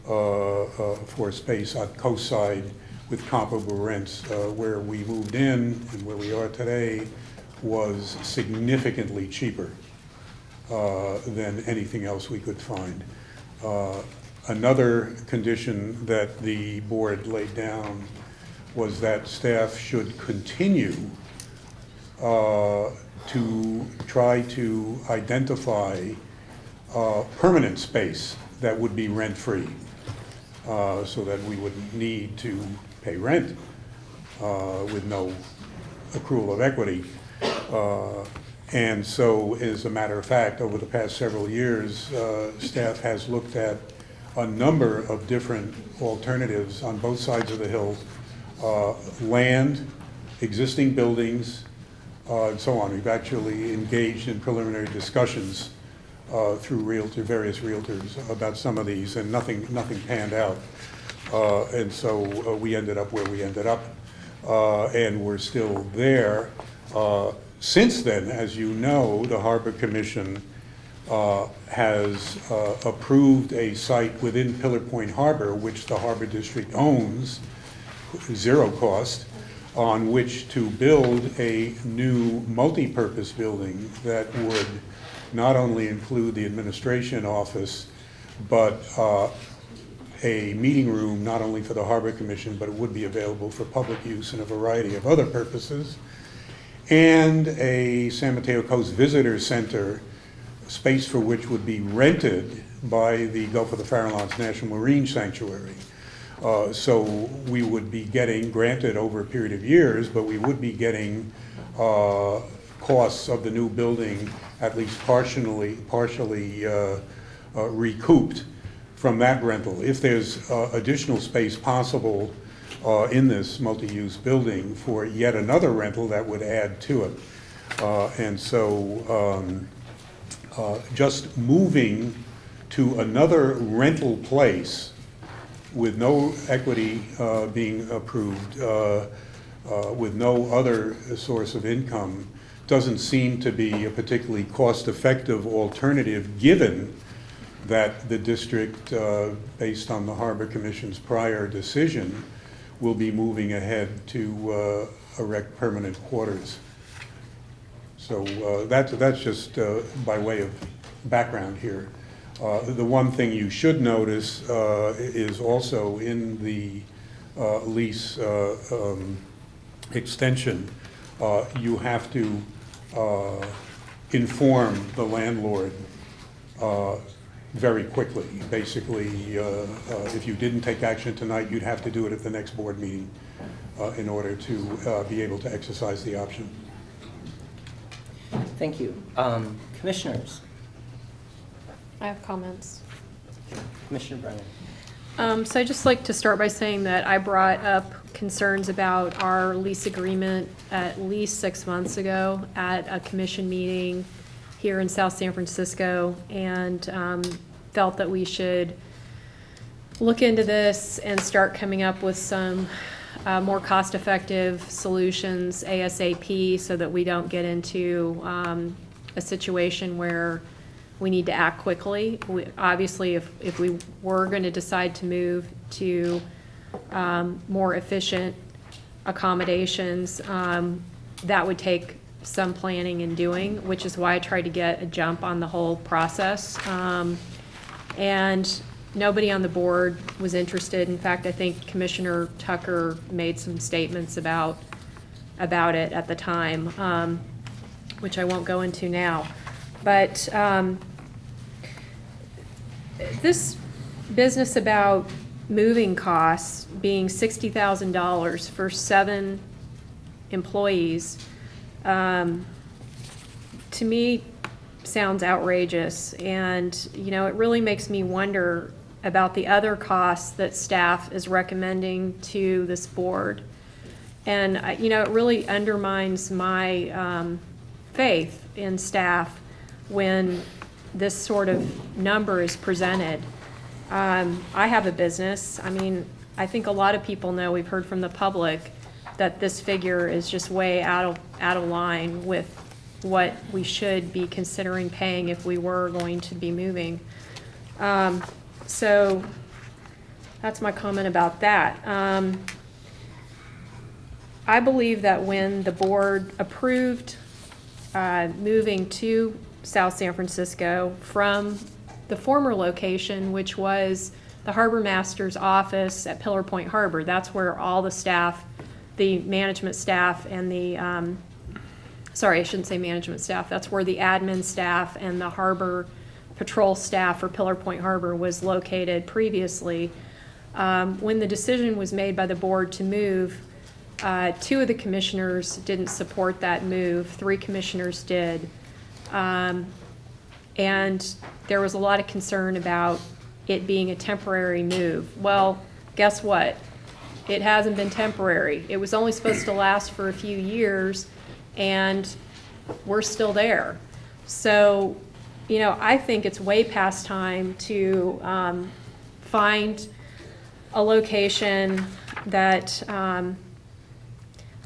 for space on coastside with comparable rents. Where we moved in and where we are today was significantly cheaper than anything else we could find. Another condition that the board laid down was that staff should continue to try to identify permanent space that would be rent-free, so that we wouldn't need to pay rent with no accrual of equity. And so, as a matter of fact, over the past several years, staff has looked at a number of different alternatives on both sides of the hill, land, existing buildings, and so on. We've actually engaged in preliminary discussions through various realtors about some of these, and nothing panned out. And so we ended up where we ended up, and we're still there. Since then, as you know, the Harbor Commission has approved a site within Pillar Point Harbor, which the Harbor District owns, zero cost, on which to build a new multi-purpose building that would not only include the administration office, but a meeting room not only for the Harbor Commission, but it would be available for public use and a variety of other purposes, and a San Mateo Coast Visitor Center, space for which would be rented by the Gulf of the Farallones National Marine Sanctuary. So we would be getting, granted over a period of years, but we would be getting costs of the new building at least partially recouped from that rental. If there's additional space possible in this multi-use building for yet another rental, that would add to it. And so just moving to another rental place with no equity being approved, with no other source of income, doesn't seem to be a particularly cost-effective alternative, given that the district, based on the Harbor Commission's prior decision, will be moving ahead to erect permanent quarters. So that's just by way of background here. The one thing you should notice is also in the lease extension, you have to inform the landlord very quickly. Basically, if you didn't take action tonight, you'd have to do it at the next board meeting in order to be able to exercise the option. Thank you. Commissioners? I have comments. Commissioner Brennan? So I'd just like to start by saying that I brought up concerns about our lease agreement at least 6 months ago at a commission meeting here in South San Francisco, and felt that we should look into this and start coming up with some more cost-effective solutions ASAP, so that we don't get into a situation where we need to act quickly. Obviously, if we were going to decide to move to more efficient accommodations, that would take some planning and doing, which is why I tried to get a jump on the whole process. And nobody on the board was interested. In fact, I think Commissioner Tucker made some statements about it at the time, which I won't go into now. But this business about moving costs being $60,000 for 7 employees, to me, sounds outrageous. And, you know, it really makes me wonder about the other costs that staff is recommending to this board. And, you know, it really undermines my faith in staff when this sort of number is presented. I have a business. I mean, I think a lot of people know, we've heard from the public, that this figure is just way out of line with what we should be considering paying if we were going to be moving. So that's my comment about that. I believe that when the board approved moving to South San Francisco from the former location, which was the harbor master's office at Pillar Point Harbor, that's where all the staff, the management staff and the, sorry, I shouldn't say management staff, that's where the admin staff and the harbor patrol staff for Pillar Point Harbor was located previously. When the decision was made by the board to move, 2 of the commissioners didn't support that move, 3 commissioners did. And there was a lot of concern about it being a temporary move. Well, guess what? It hasn't been temporary. It was only supposed to last for a few years, and we're still there. So, you know, I think it's way past time to find a location that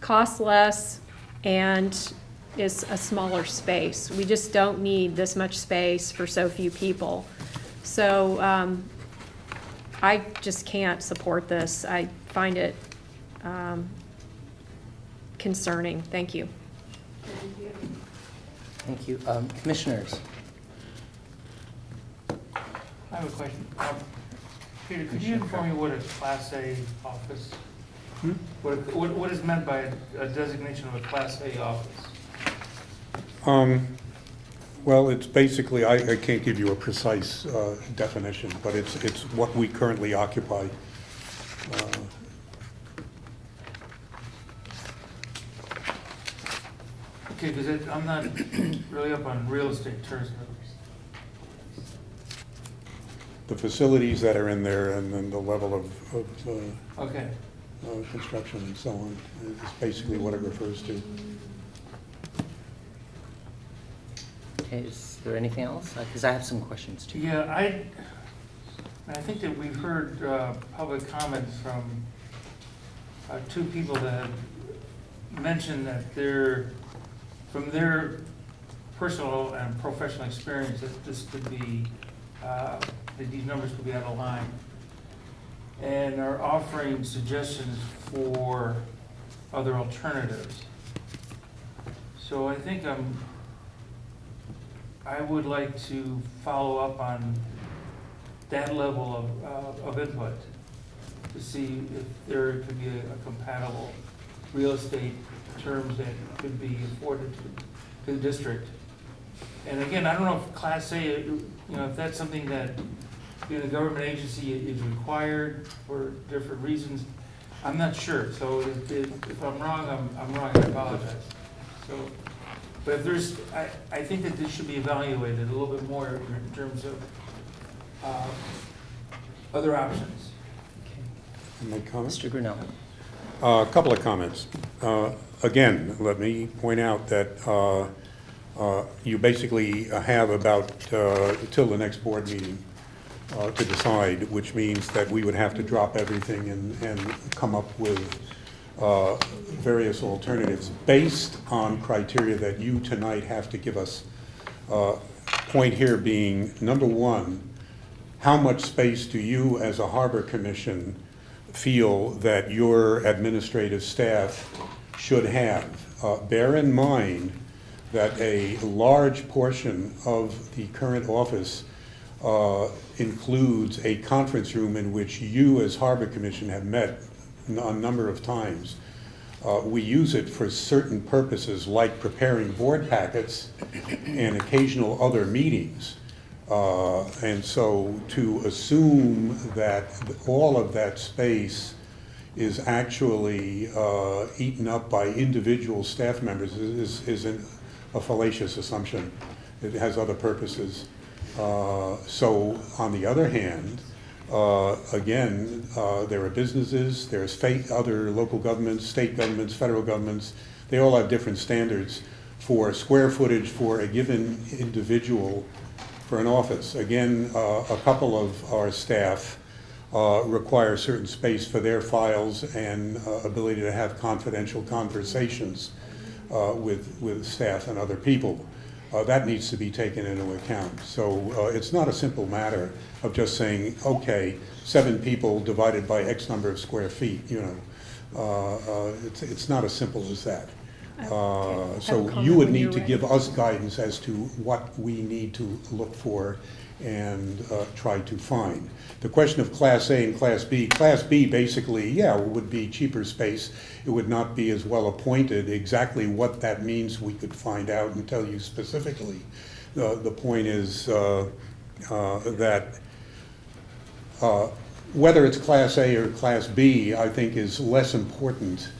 costs less and is a smaller space. We just don't need this much space for so few people. So I just can't support this. I find it concerning. Thank you. Thank you. Commissioners? I have a question. Peter, could you inform me what a Class A office, what is meant by a designation of a Class A office? Well, it's basically, I can't give you a precise definition, but it's what we currently occupy. Okay, because I'm not really up on real estate terms. The facilities that are in there and then the level of Okay. construction and so on is basically what it refers to. Okay, is there anything else? Because I have some questions too. Yeah, I think that we've heard public comments from 2 people that have mentioned that from their personal and professional experience, that this could be, that these numbers could be out of line, and are offering suggestions for other alternatives. So I think I would like to follow up on that level of input to see if there could be a compatible real estate terms that could be afforded to the district. And again, I don't know if Class A, if that's something that being a government agency is required for different reasons. I'm not sure. So if I'm wrong, I'm wrong. I apologize. So, but if there's, I think that this should be evaluated a little bit more in terms of other options. Make comments? Mr. Grinnell. A couple of comments. Again, let me point out that you basically have about till the next board meeting to decide, which means that we would have to drop everything and come up with various alternatives based on criteria that you tonight have to give us. Point here being, number one, how much space do you as a Harbor Commission feel that your administrative staff should have? Bear in mind that a large portion of the current office includes a conference room in which you as Harbor Commission have met a number of times. We use it for certain purposes like preparing board packets and occasional other meetings. And so to assume that all of that space is actually eaten up by individual staff members is a fallacious assumption. It has other purposes. So on the other hand, again, there are businesses, there's other local governments, state governments, federal governments. They all have different standards for square footage for a given individual for an office. Again, a couple of our staff require certain space for their files and ability to have confidential conversations with staff and other people. That needs to be taken into account. So it's not a simple matter of just saying, okay, 7 people divided by X number of square feet, it's not as simple as that. So you would need to give us guidance as to what we need to look for and try to find. The question of Class A and Class B basically, yeah, would be cheaper space. It would not be as well appointed. Exactly what that means we could find out and tell you specifically. The point is that whether it's Class A or Class B, I think is less important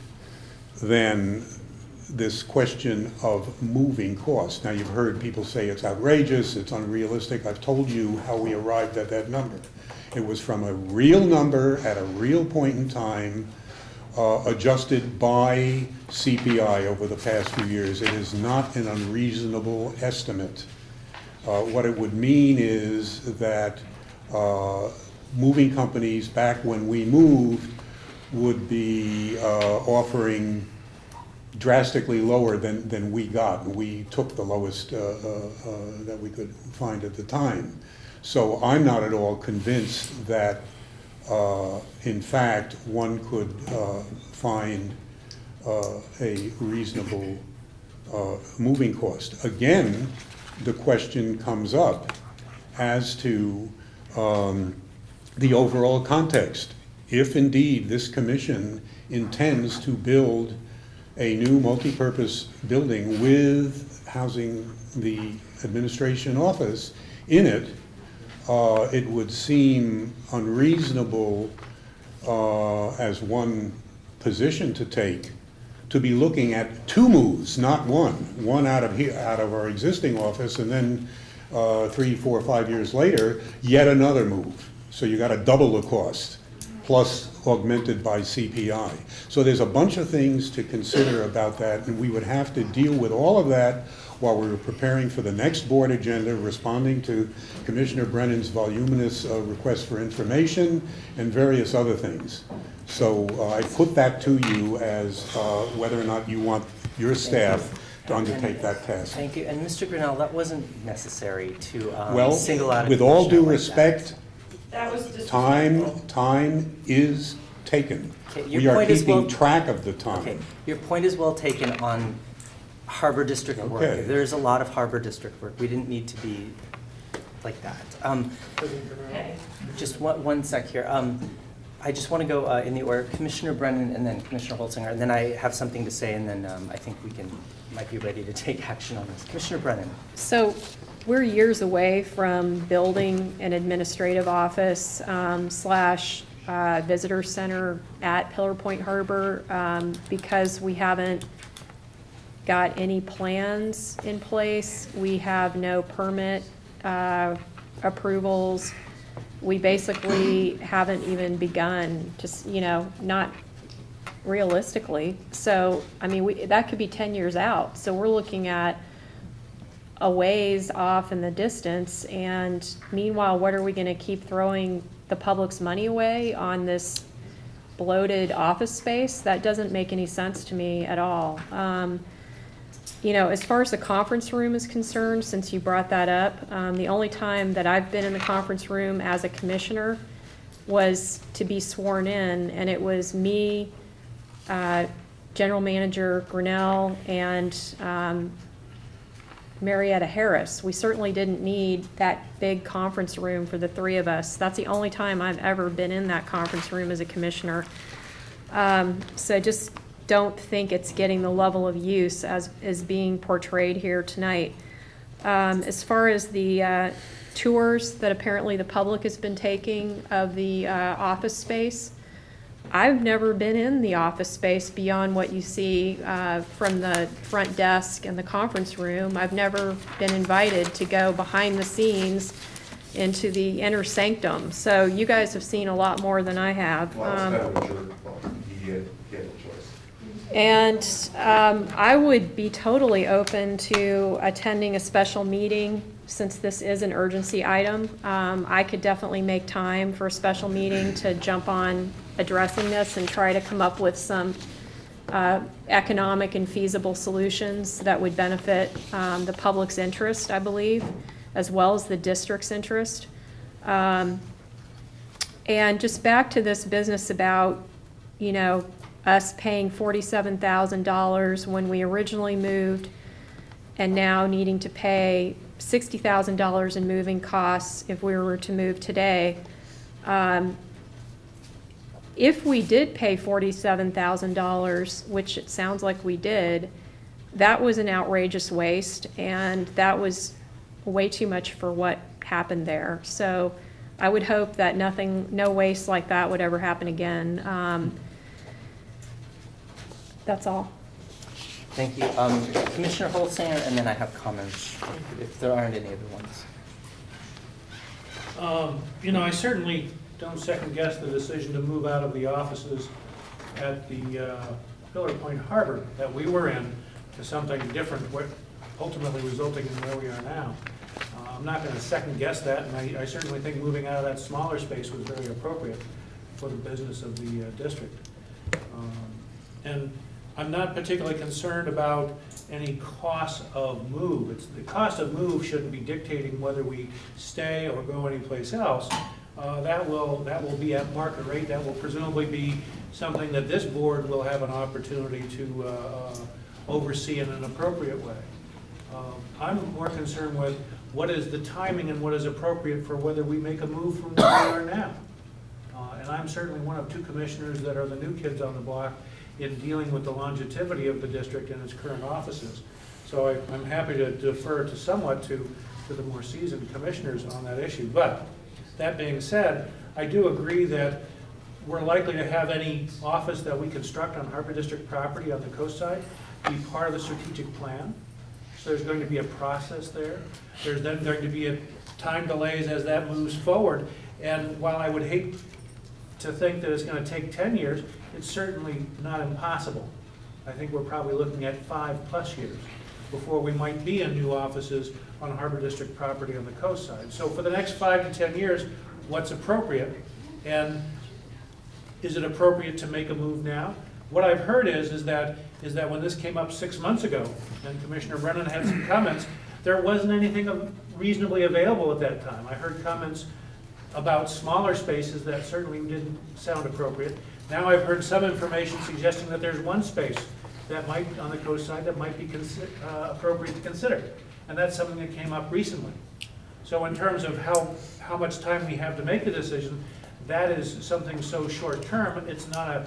than this question of moving costs. Now, you've heard people say it's outrageous, it's unrealistic. I've told you how we arrived at that number. It was from a real number at a real point in time, adjusted by CPI over the past few years. It is not an unreasonable estimate. What it would mean is that moving companies back when we moved would be offering drastically lower than we got. We took the lowest that we could find at the time. So I'm not at all convinced that, in fact, one could find a reasonable moving cost. Again, the question comes up as to the overall context. If indeed this commission intends to build a new multi-purpose building with housing the administration office in it, it would seem unreasonable as one position to take to be looking at 2 moves, not one out of our existing office, and then 3, 4, 5 years later, yet another move. So you got to double the cost, plus augmented by CPI. So there's a bunch of things to consider about that, and we would have to deal with all of that while we were preparing for the next board agenda, responding to Commissioner Brennan's voluminous request for information and various other things. So I put that to you as whether or not you want your staff to undertake that task. Thank you. And Mr. Grinnell, that wasn't necessary to well, single out a with all due commissioner like respect, That was time is taken. Okay, your we are point is keeping well- track of the time. Okay, your point is well taken on Harbor District work. Okay. There's a lot of Harbor District work. We didn't need to be like that. Just one sec here. I just want to go in the order, Commissioner Brennan and then Commissioner Holsinger, and then I have something to say, and then I think we might be ready to take action on this. Commissioner Brennan. So we're years away from building an administrative office slash visitor center at Pillar Point Harbor because we haven't got any plans in place. We have no permit approvals. We basically haven't even begun to, not realistically. So, I mean, that could be 10 years out. So we're looking at a ways off in the distance. And meanwhile, what are we going to keep throwing the public's money away on this bloated office space? That doesn't make any sense to me at all. As far as the conference room is concerned, since you brought that up, the only time that I've been in the conference room as a commissioner was to be sworn in, and it was me, General Manager Grinnell, and Marietta Harris. We certainly didn't need that big conference room for the three of us. That's the only time I've ever been in that conference room as a commissioner. So just don't think it's getting the level of use as is being portrayed here tonight. As far as the tours that apparently the public has been taking of the office space, I've never been in the office space beyond what you see from the front desk and the conference room. I've never been invited to go behind the scenes into the inner sanctum. So you guys have seen a lot more than I have. And I would be totally open to attending a special meeting since this is an urgency item. I could definitely make time for a special meeting to jump on addressing this and try to come up with some economic and feasible solutions that would benefit the public's interest, I believe, as well as the district's interest. And just back to this business about, us paying $47,000 when we originally moved and now needing to pay $60,000 in moving costs if we were to move today. If we did pay $47,000, which it sounds like we did, that was an outrageous waste, and that was way too much for what happened there. So I would hope that no waste like that would ever happen again. That's all. Thank you. Commissioner Holsinger, and then I have comments if there aren't any other ones. I certainly don't second guess the decision to move out of the offices at the Pillar Point Harbor that we were in to something different, ultimately resulting in where we are now. I'm not going to second guess that, and I certainly think moving out of that smaller space was very appropriate for the business of the district. And I'm not particularly concerned about any cost of move. The cost of move shouldn't be dictating whether we stay or go anyplace else. That will be at market rate. That will presumably be something that this board will have an opportunity to oversee in an appropriate way. I'm more concerned with what is the timing and what is appropriate for whether we make a move from where we are now. And I'm certainly one of two commissioners that are the new kids on the block in dealing with the longevity of the district and its current offices. So I'm happy to defer to somewhat to the more seasoned commissioners on that issue. But that being said, I do agree that we're likely to have any office that we construct on Harbor District property on the coast side be part of the strategic plan. So there's going to be a process there. There's then going to be a time delays as that moves forward. And while I would hate to think that it's going to take 10 years, it's certainly not impossible. I think we're probably looking at 5+ years before we might be in new offices on Harbor District property on the coast side. So for the next 5 to 10 years, what's appropriate? And is it appropriate to make a move now? What I've heard is that when this came up 6 months ago, and Commissioner Brennan had some comments, there wasn't anything reasonably available at that time. I heard comments about smaller spaces that certainly didn't sound appropriate. Now I've heard some information suggesting that there's one space that might, on the coast side, that might be appropriate to consider. And that's something that came up recently. So in terms of how much time we have to make the decision, that is something so short-term, it's not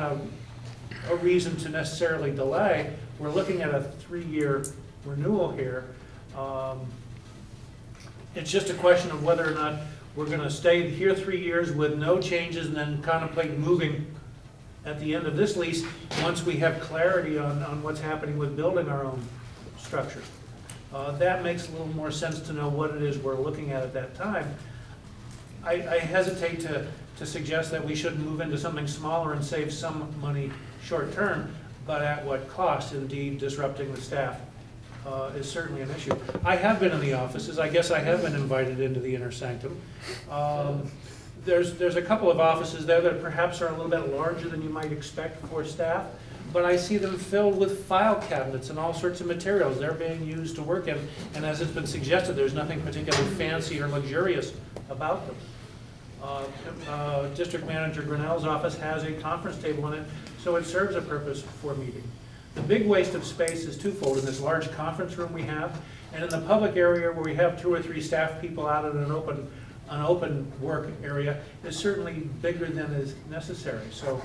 a reason to necessarily delay. We're looking at a 3-year renewal here. It's just a question of whether or not we're going to stay here 3 years with no changes and then contemplate moving at the end of this lease once we have clarity on what's happening with building our own structure. That makes a little more sense to know what it is we're looking at that time. I hesitate to suggest that we should move into something smaller and save some money short term, but at what cost? Indeed, disrupting the staff is certainly an issue. I have been in the offices. I guess I have been invited into the inner sanctum. There's a couple of offices there that perhaps are a little bit larger than you might expect for staff, but I see them filled with file cabinets and all sorts of materials. They're being used to work in, and as it's been suggested, there's nothing particularly fancy or luxurious about them. District Manager Grinnell's office has a conference table in it, so it serves a purpose for meeting. The big waste of space is twofold: in this large conference room we have, and in the public area where we have 2 or 3 staff people out in an open work area is certainly bigger than is necessary. So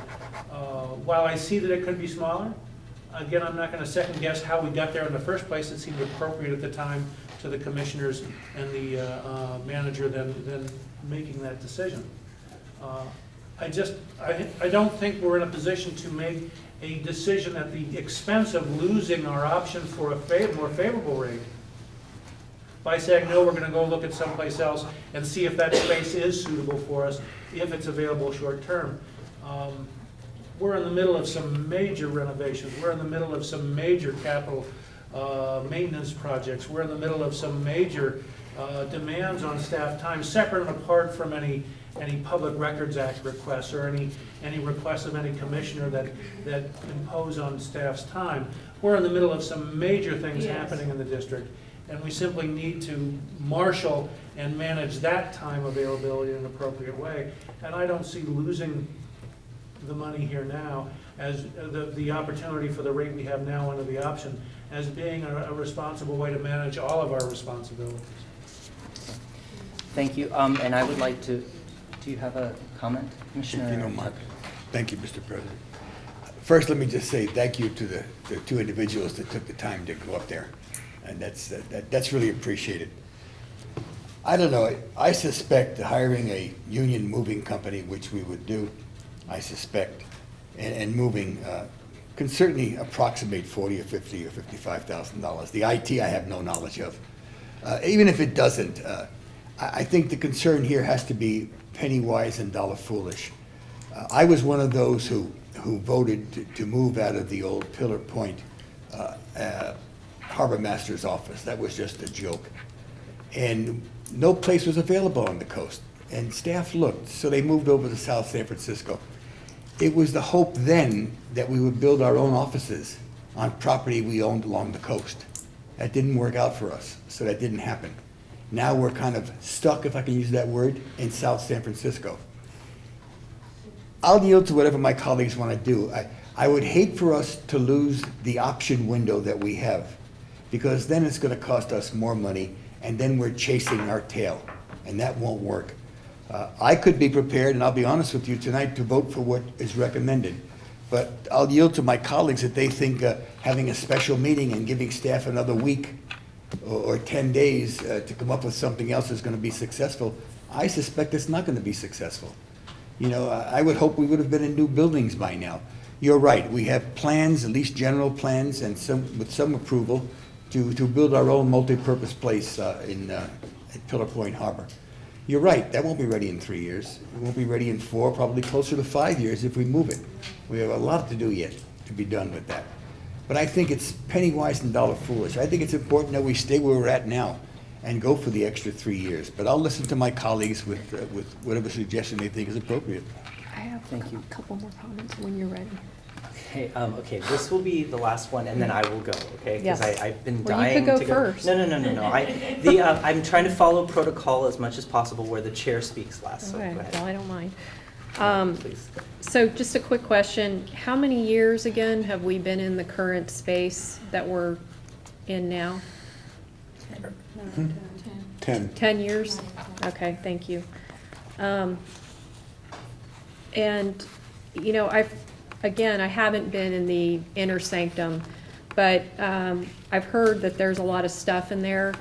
while I see that it could be smaller, again, I'm not going to second guess how we got there in the first place. It seemed appropriate at the time to the commissioners and the manager then making that decision. I don't think we're in a position to make a decision at the expense of losing our option for a more favorable rate by saying, no, we're going to go look at someplace else and see if that space is suitable for us, if it's available short term. We're in the middle of some major renovations. We're in the middle of some major capital maintenance projects. We're in the middle of some major demands on staff time, separate and apart from any Public Records Act requests or any requests of any commissioner that impose on staff's time. We're in the middle of some major things happening in the district, and we simply need to marshal and manage that time availability in an appropriate way. And I don't see losing the money here now as the opportunity for the rate we have now under the option as being a responsible way to manage all of our responsibilities. Thank you. And I would like to, do you have a comment, Commissioner? If you don't mind. Thank you, Mr. President. First, let me just say thank you to the 2 individuals that took the time to go up there. And that's really appreciated. I don't know, I suspect hiring a union moving company, which we would do, I suspect, and moving can certainly approximate $40 or $50 or $55,000. The IT I have no knowledge of. Even if it doesn't, I think the concern here has to be penny wise and dollar foolish. I was one of those who voted to move out of the old Pillar Point Harbor Master's office. That was just a joke. And no place was available on the coast. And staff looked, so they moved over to South San Francisco. It was the hope then that we would build our own offices on property we owned along the coast. That didn't work out for us, so that didn't happen. Now we're kind of stuck, if I can use that word, in South San Francisco. I'll yield to whatever my colleagues want to do. I would hate for us to lose the option window that we have, because then it's going to cost us more money, and then we're chasing our tail, and that won't work. I could be prepared, and I'll be honest with you tonight, to vote for what is recommended. But I'll yield to my colleagues that they think having a special meeting and giving staff another week or 10 days to come up with something else is going to be successful. I suspect it's not going to be successful. You know, I would hope we would have been in new buildings by now. You're right, we have plans, at least general plans, and with some approval, to build our own multi-purpose place at Pillar Point Harbor. You're right, that won't be ready in 3 years. It won't be ready in 4, probably closer to 5 years if we move it. We have a lot to do yet to be done with that. But I think it's penny wise and dollar foolish. I think it's important that we stay where we're at now and go for the extra 3 years. But I'll listen to my colleagues with whatever suggestion they think is appropriate. I have a couple more comments when you're ready. Okay, okay, this will be the last one, and then I will go, okay? Because Yes. I've been Well, dying you could to go go. first. No. I'm trying to follow protocol as much as possible where the chair speaks last, so go Okay, ahead. well, I don't mind. Please. So just a quick question. How many years, again, have we been in the current space that we're in now? 10. 10 years? Okay, thank you. And, you know, I haven't been in the inner sanctum, but I've heard that there's a lot of stuff in there.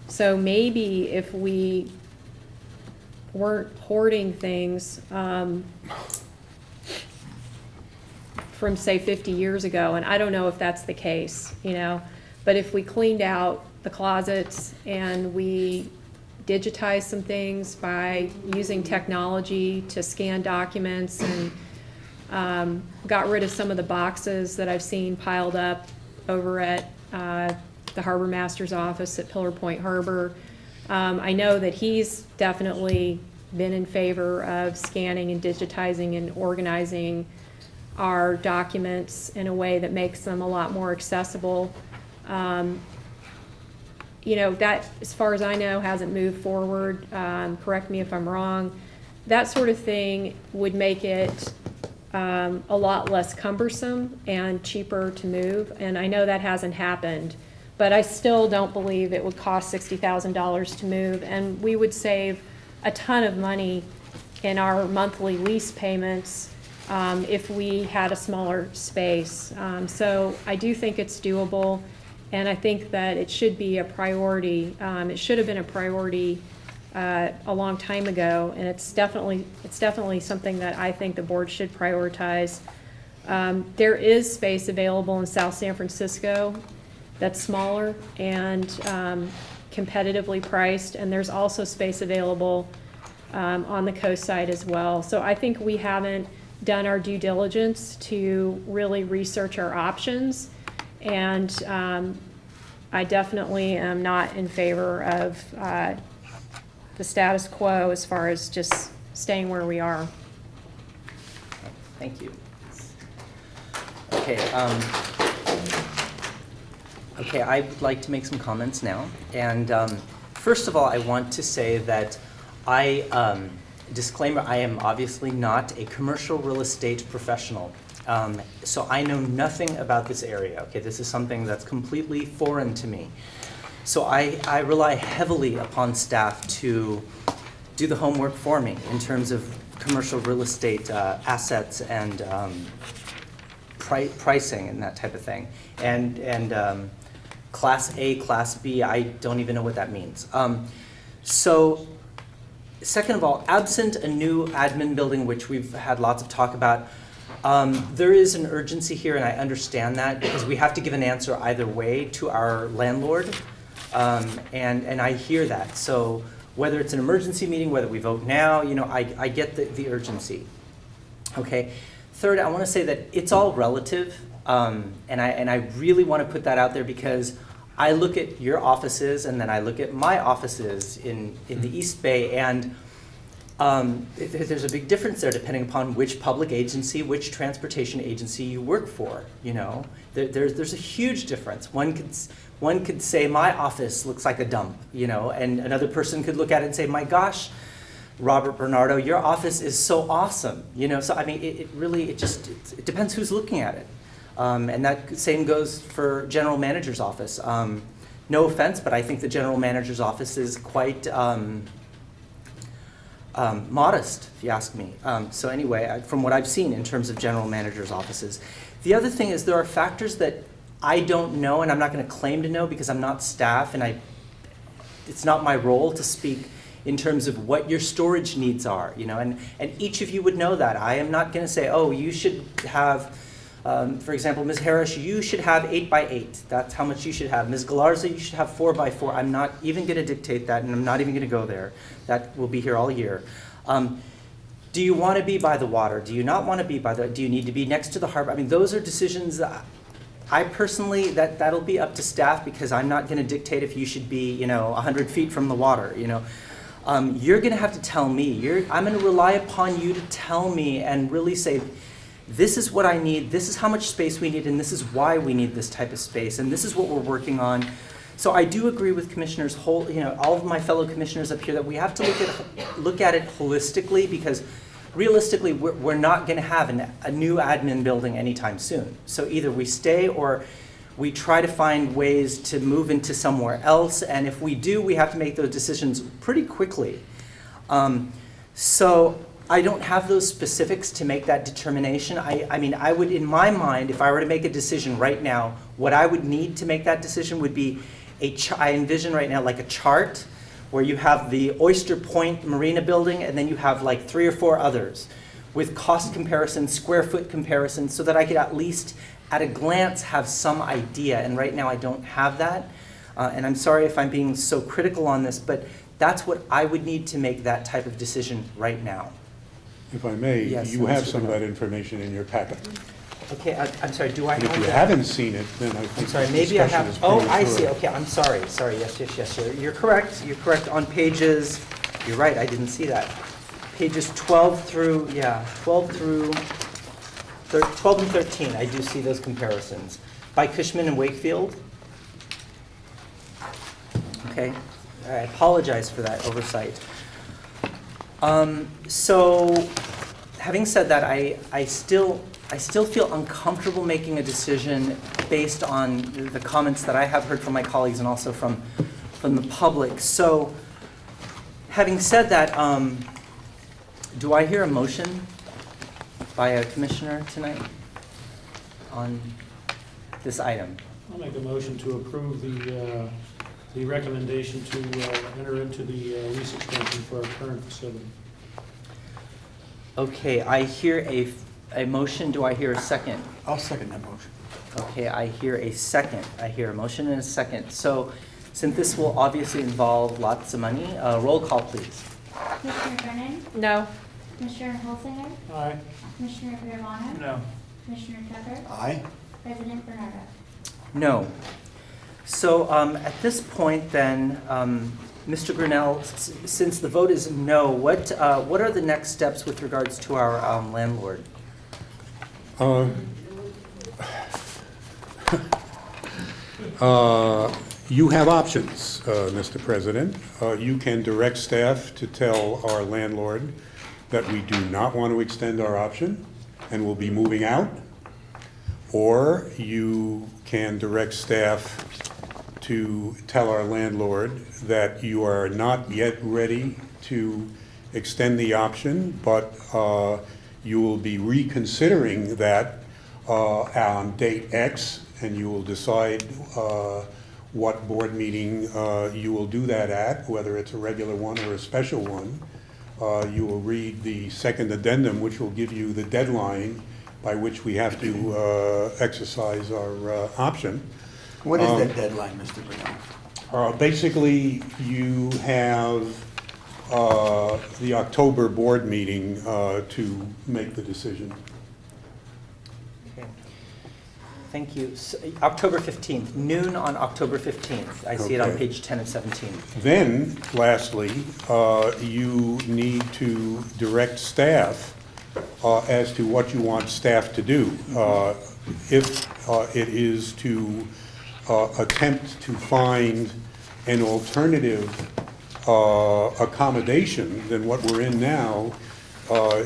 So maybe if we weren't hoarding things from, say, 50 years ago, and I don't know if that's the case, you know, but if we cleaned out the closets and we digitized some things by using technology to scan documents and got rid of some of the boxes that I've seen piled up over at the harbor master's office at Pillar Point Harbor. I know that he's definitely been in favor of scanning and digitizing and organizing our documents in a way that makes them a lot more accessible. You know, that, as far as I know, hasn't moved forward. Correct me if I'm wrong. That sort of thing would make it a lot less cumbersome and cheaper to move, and I know that hasn't happened. But I still don't believe it would cost $60,000 to move, and we would save a ton of money in our monthly lease payments if we had a smaller space. So I do think it's doable, and I think that it should be a priority. It should have been a priority a long time ago, and it's definitely something that I think the board should prioritize. There is space available in South San Francisco that's smaller and competitively priced, and there's also space available on the coast side as well. So I think we haven't done our due diligence to really research our options, and I definitely am not in favor of the status quo as far as just staying where we are. Thank you. Okay, okay, I'd like to make some comments now. And first of all, I want to say that disclaimer, I am obviously not a commercial real estate professional. So I know nothing about this area. Okay, this is something that's completely foreign to me. So I rely heavily upon staff to do the homework for me in terms of commercial real estate assets and pricing and that type of thing. And Class A, Class B, I don't even know what that means. So second of all, absent a new admin building, which we've had lots of talk about, there is an urgency here, and I understand that, because we have to give an answer either way to our landlord, and I hear that. So whether it's an emergency meeting, whether we vote now, you know, I get the urgency. Okay. Third, I want to say that it's all relative, and I really want to put that out there, because I look at your offices and then I look at my offices in the East Bay, and there's a big difference there depending upon which public agency, which transportation agency you work for. You know, there's a huge difference. One could say my office looks like a dump, you know, and another person could look at it and say, my gosh, Robert Bernardo, your office is so awesome, you know. So I mean, it depends who's looking at it, and that same goes for general manager's office. No offense, but I think the general manager's office is quite modest, if you ask me. So anyway, from what I've seen in terms of general managers' offices. The other thing is there are factors that I don't know, and I'm not going to claim to know because I'm not staff, and it's not my role to speak in terms of what your storage needs are, you know, and each of you would know that. I am not going to say, oh, you should have, for example, Ms. Harris, you should have 8x8. That's how much you should have. Ms. Galarza, you should have 4x4. I'm not even going to dictate that, and I'm not even going to go there. That will be here all year. Do you want to be by the water? Do you not want to be by the, do you need to be next to the harbor? I mean, those are decisions that I personally, that'll be up to staff, because I'm not going to dictate if you should be, you know, 100 feet from the water, you know. You're going to have to tell me. I'm going to rely upon you to tell me and really say, this is what I need, this is how much space we need, and this is why we need this type of space, and this is what we're working on. So I do agree with Commissioners, all of my fellow commissioners up here, that we have to look at it holistically, because realistically, we're not going to have a new admin building anytime soon. So either we stay or we try to find ways to move into somewhere else, and if we do, we have to make those decisions pretty quickly. So I don't have those specifics to make that determination. I mean, I would, in my mind, if I were to make a decision right now, what I would need to make that decision would be I envision right now like a chart where you have the Oyster Point Marina building, and then you have like 3 or 4 others with cost comparisons, square foot comparisons, so that I could at least, at a glance, have some idea. And right now I don't have that. And I'm sorry if I'm being so critical on this, but that's what I would need to make that type of decision right now. If I may, Yes, you have Mr. some of Brunel. that information in your packet. Okay, I'm sorry, do I And have if you that? haven't seen it, then I think I'm sorry, this maybe I discussion have, is oh, I see, premature. okay, I'm sorry, yes, you're correct, on pages, you're right, I didn't see that. Pages 12 through, 12 and 13, I do see those comparisons. By Cushman and Wakefield. Okay, I apologize for that oversight. So, having said that, I still feel uncomfortable making a decision based on the comments that I have heard from my colleagues and also from the public. So, having said that, do I hear a motion by a commissioner tonight on this item? I'll make a motion to approve the recommendation to enter into the lease extension for our current facility. Okay, I hear a motion. Do I hear a second? I'll second that motion. Okay, I hear a second. I hear a motion and a second. So since this will obviously involve lots of money, roll call, please. Commissioner Brennan? No. Commissioner Holsinger? Aye. Commissioner Peravano? No. Commissioner Tucker? Aye. President Bernardo? No. So at this point then, Mr. Grinnell, since the vote is no, what are the next steps with regards to our landlord? You have options, Mr. President. You can direct staff to tell our landlord that we do not want to extend our option and will be moving out. Or you can direct staff to tell our landlord that you are not yet ready to extend the option, but you will be reconsidering that on date X, and you will decide what board meeting you will do that at, whether it's a regular one or a special one. You will read the second addendum, which will give you the deadline by which we have to exercise our option. What is that deadline, Mr. Brunel? Basically, you have the October board meeting to make the decision. Okay. Thank you. So, October 15th, noon on October 15th. I see it on Okay. page 10 of 17. Then, lastly, you need to direct staff as to what you want staff to do. If it is to attempt to find an alternative accommodation than what we're in now,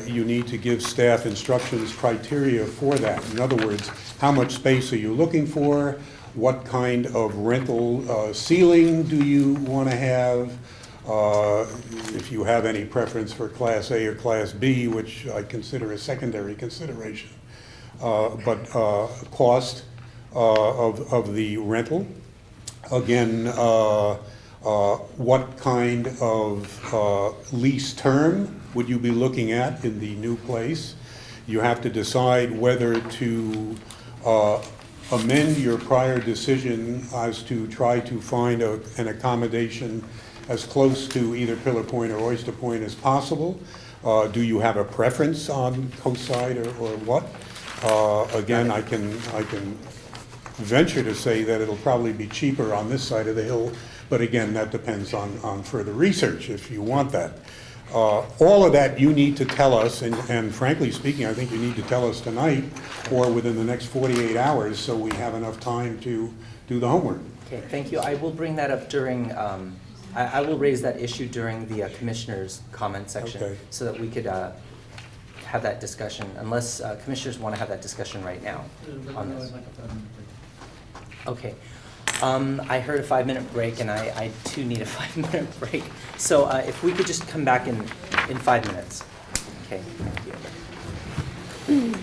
you need to give staff instructions, criteria for that. In other words, how much space are you looking for? What kind of rental ceiling do you want to have? If you have any preference for Class A or Class B, which I consider a secondary consideration. But cost of the rental. Again, what kind of lease term would you be looking at in the new place? You have to decide whether to amend your prior decision as to try to find an accommodation as close to either Pillar Point or Oyster Point as possible. Do you have a preference on coast side or what? Again, I can venture to say that it'll probably be cheaper on this side of the hill, but again, that depends on further research if you want that. All of that you need to tell us, and frankly speaking, I think you need to tell us tonight or within the next 48 hours so we have enough time to do the homework. Okay, thank you. I will bring that up during, I will raise that issue during the commissioners' comment section Okay. so that we could have that discussion, unless commissioners want to have that discussion right now on this. Okay. I heard a 5-minute break, and I too need a 5-minute break. So if we could just come back in 5 minutes. Okay, thank you.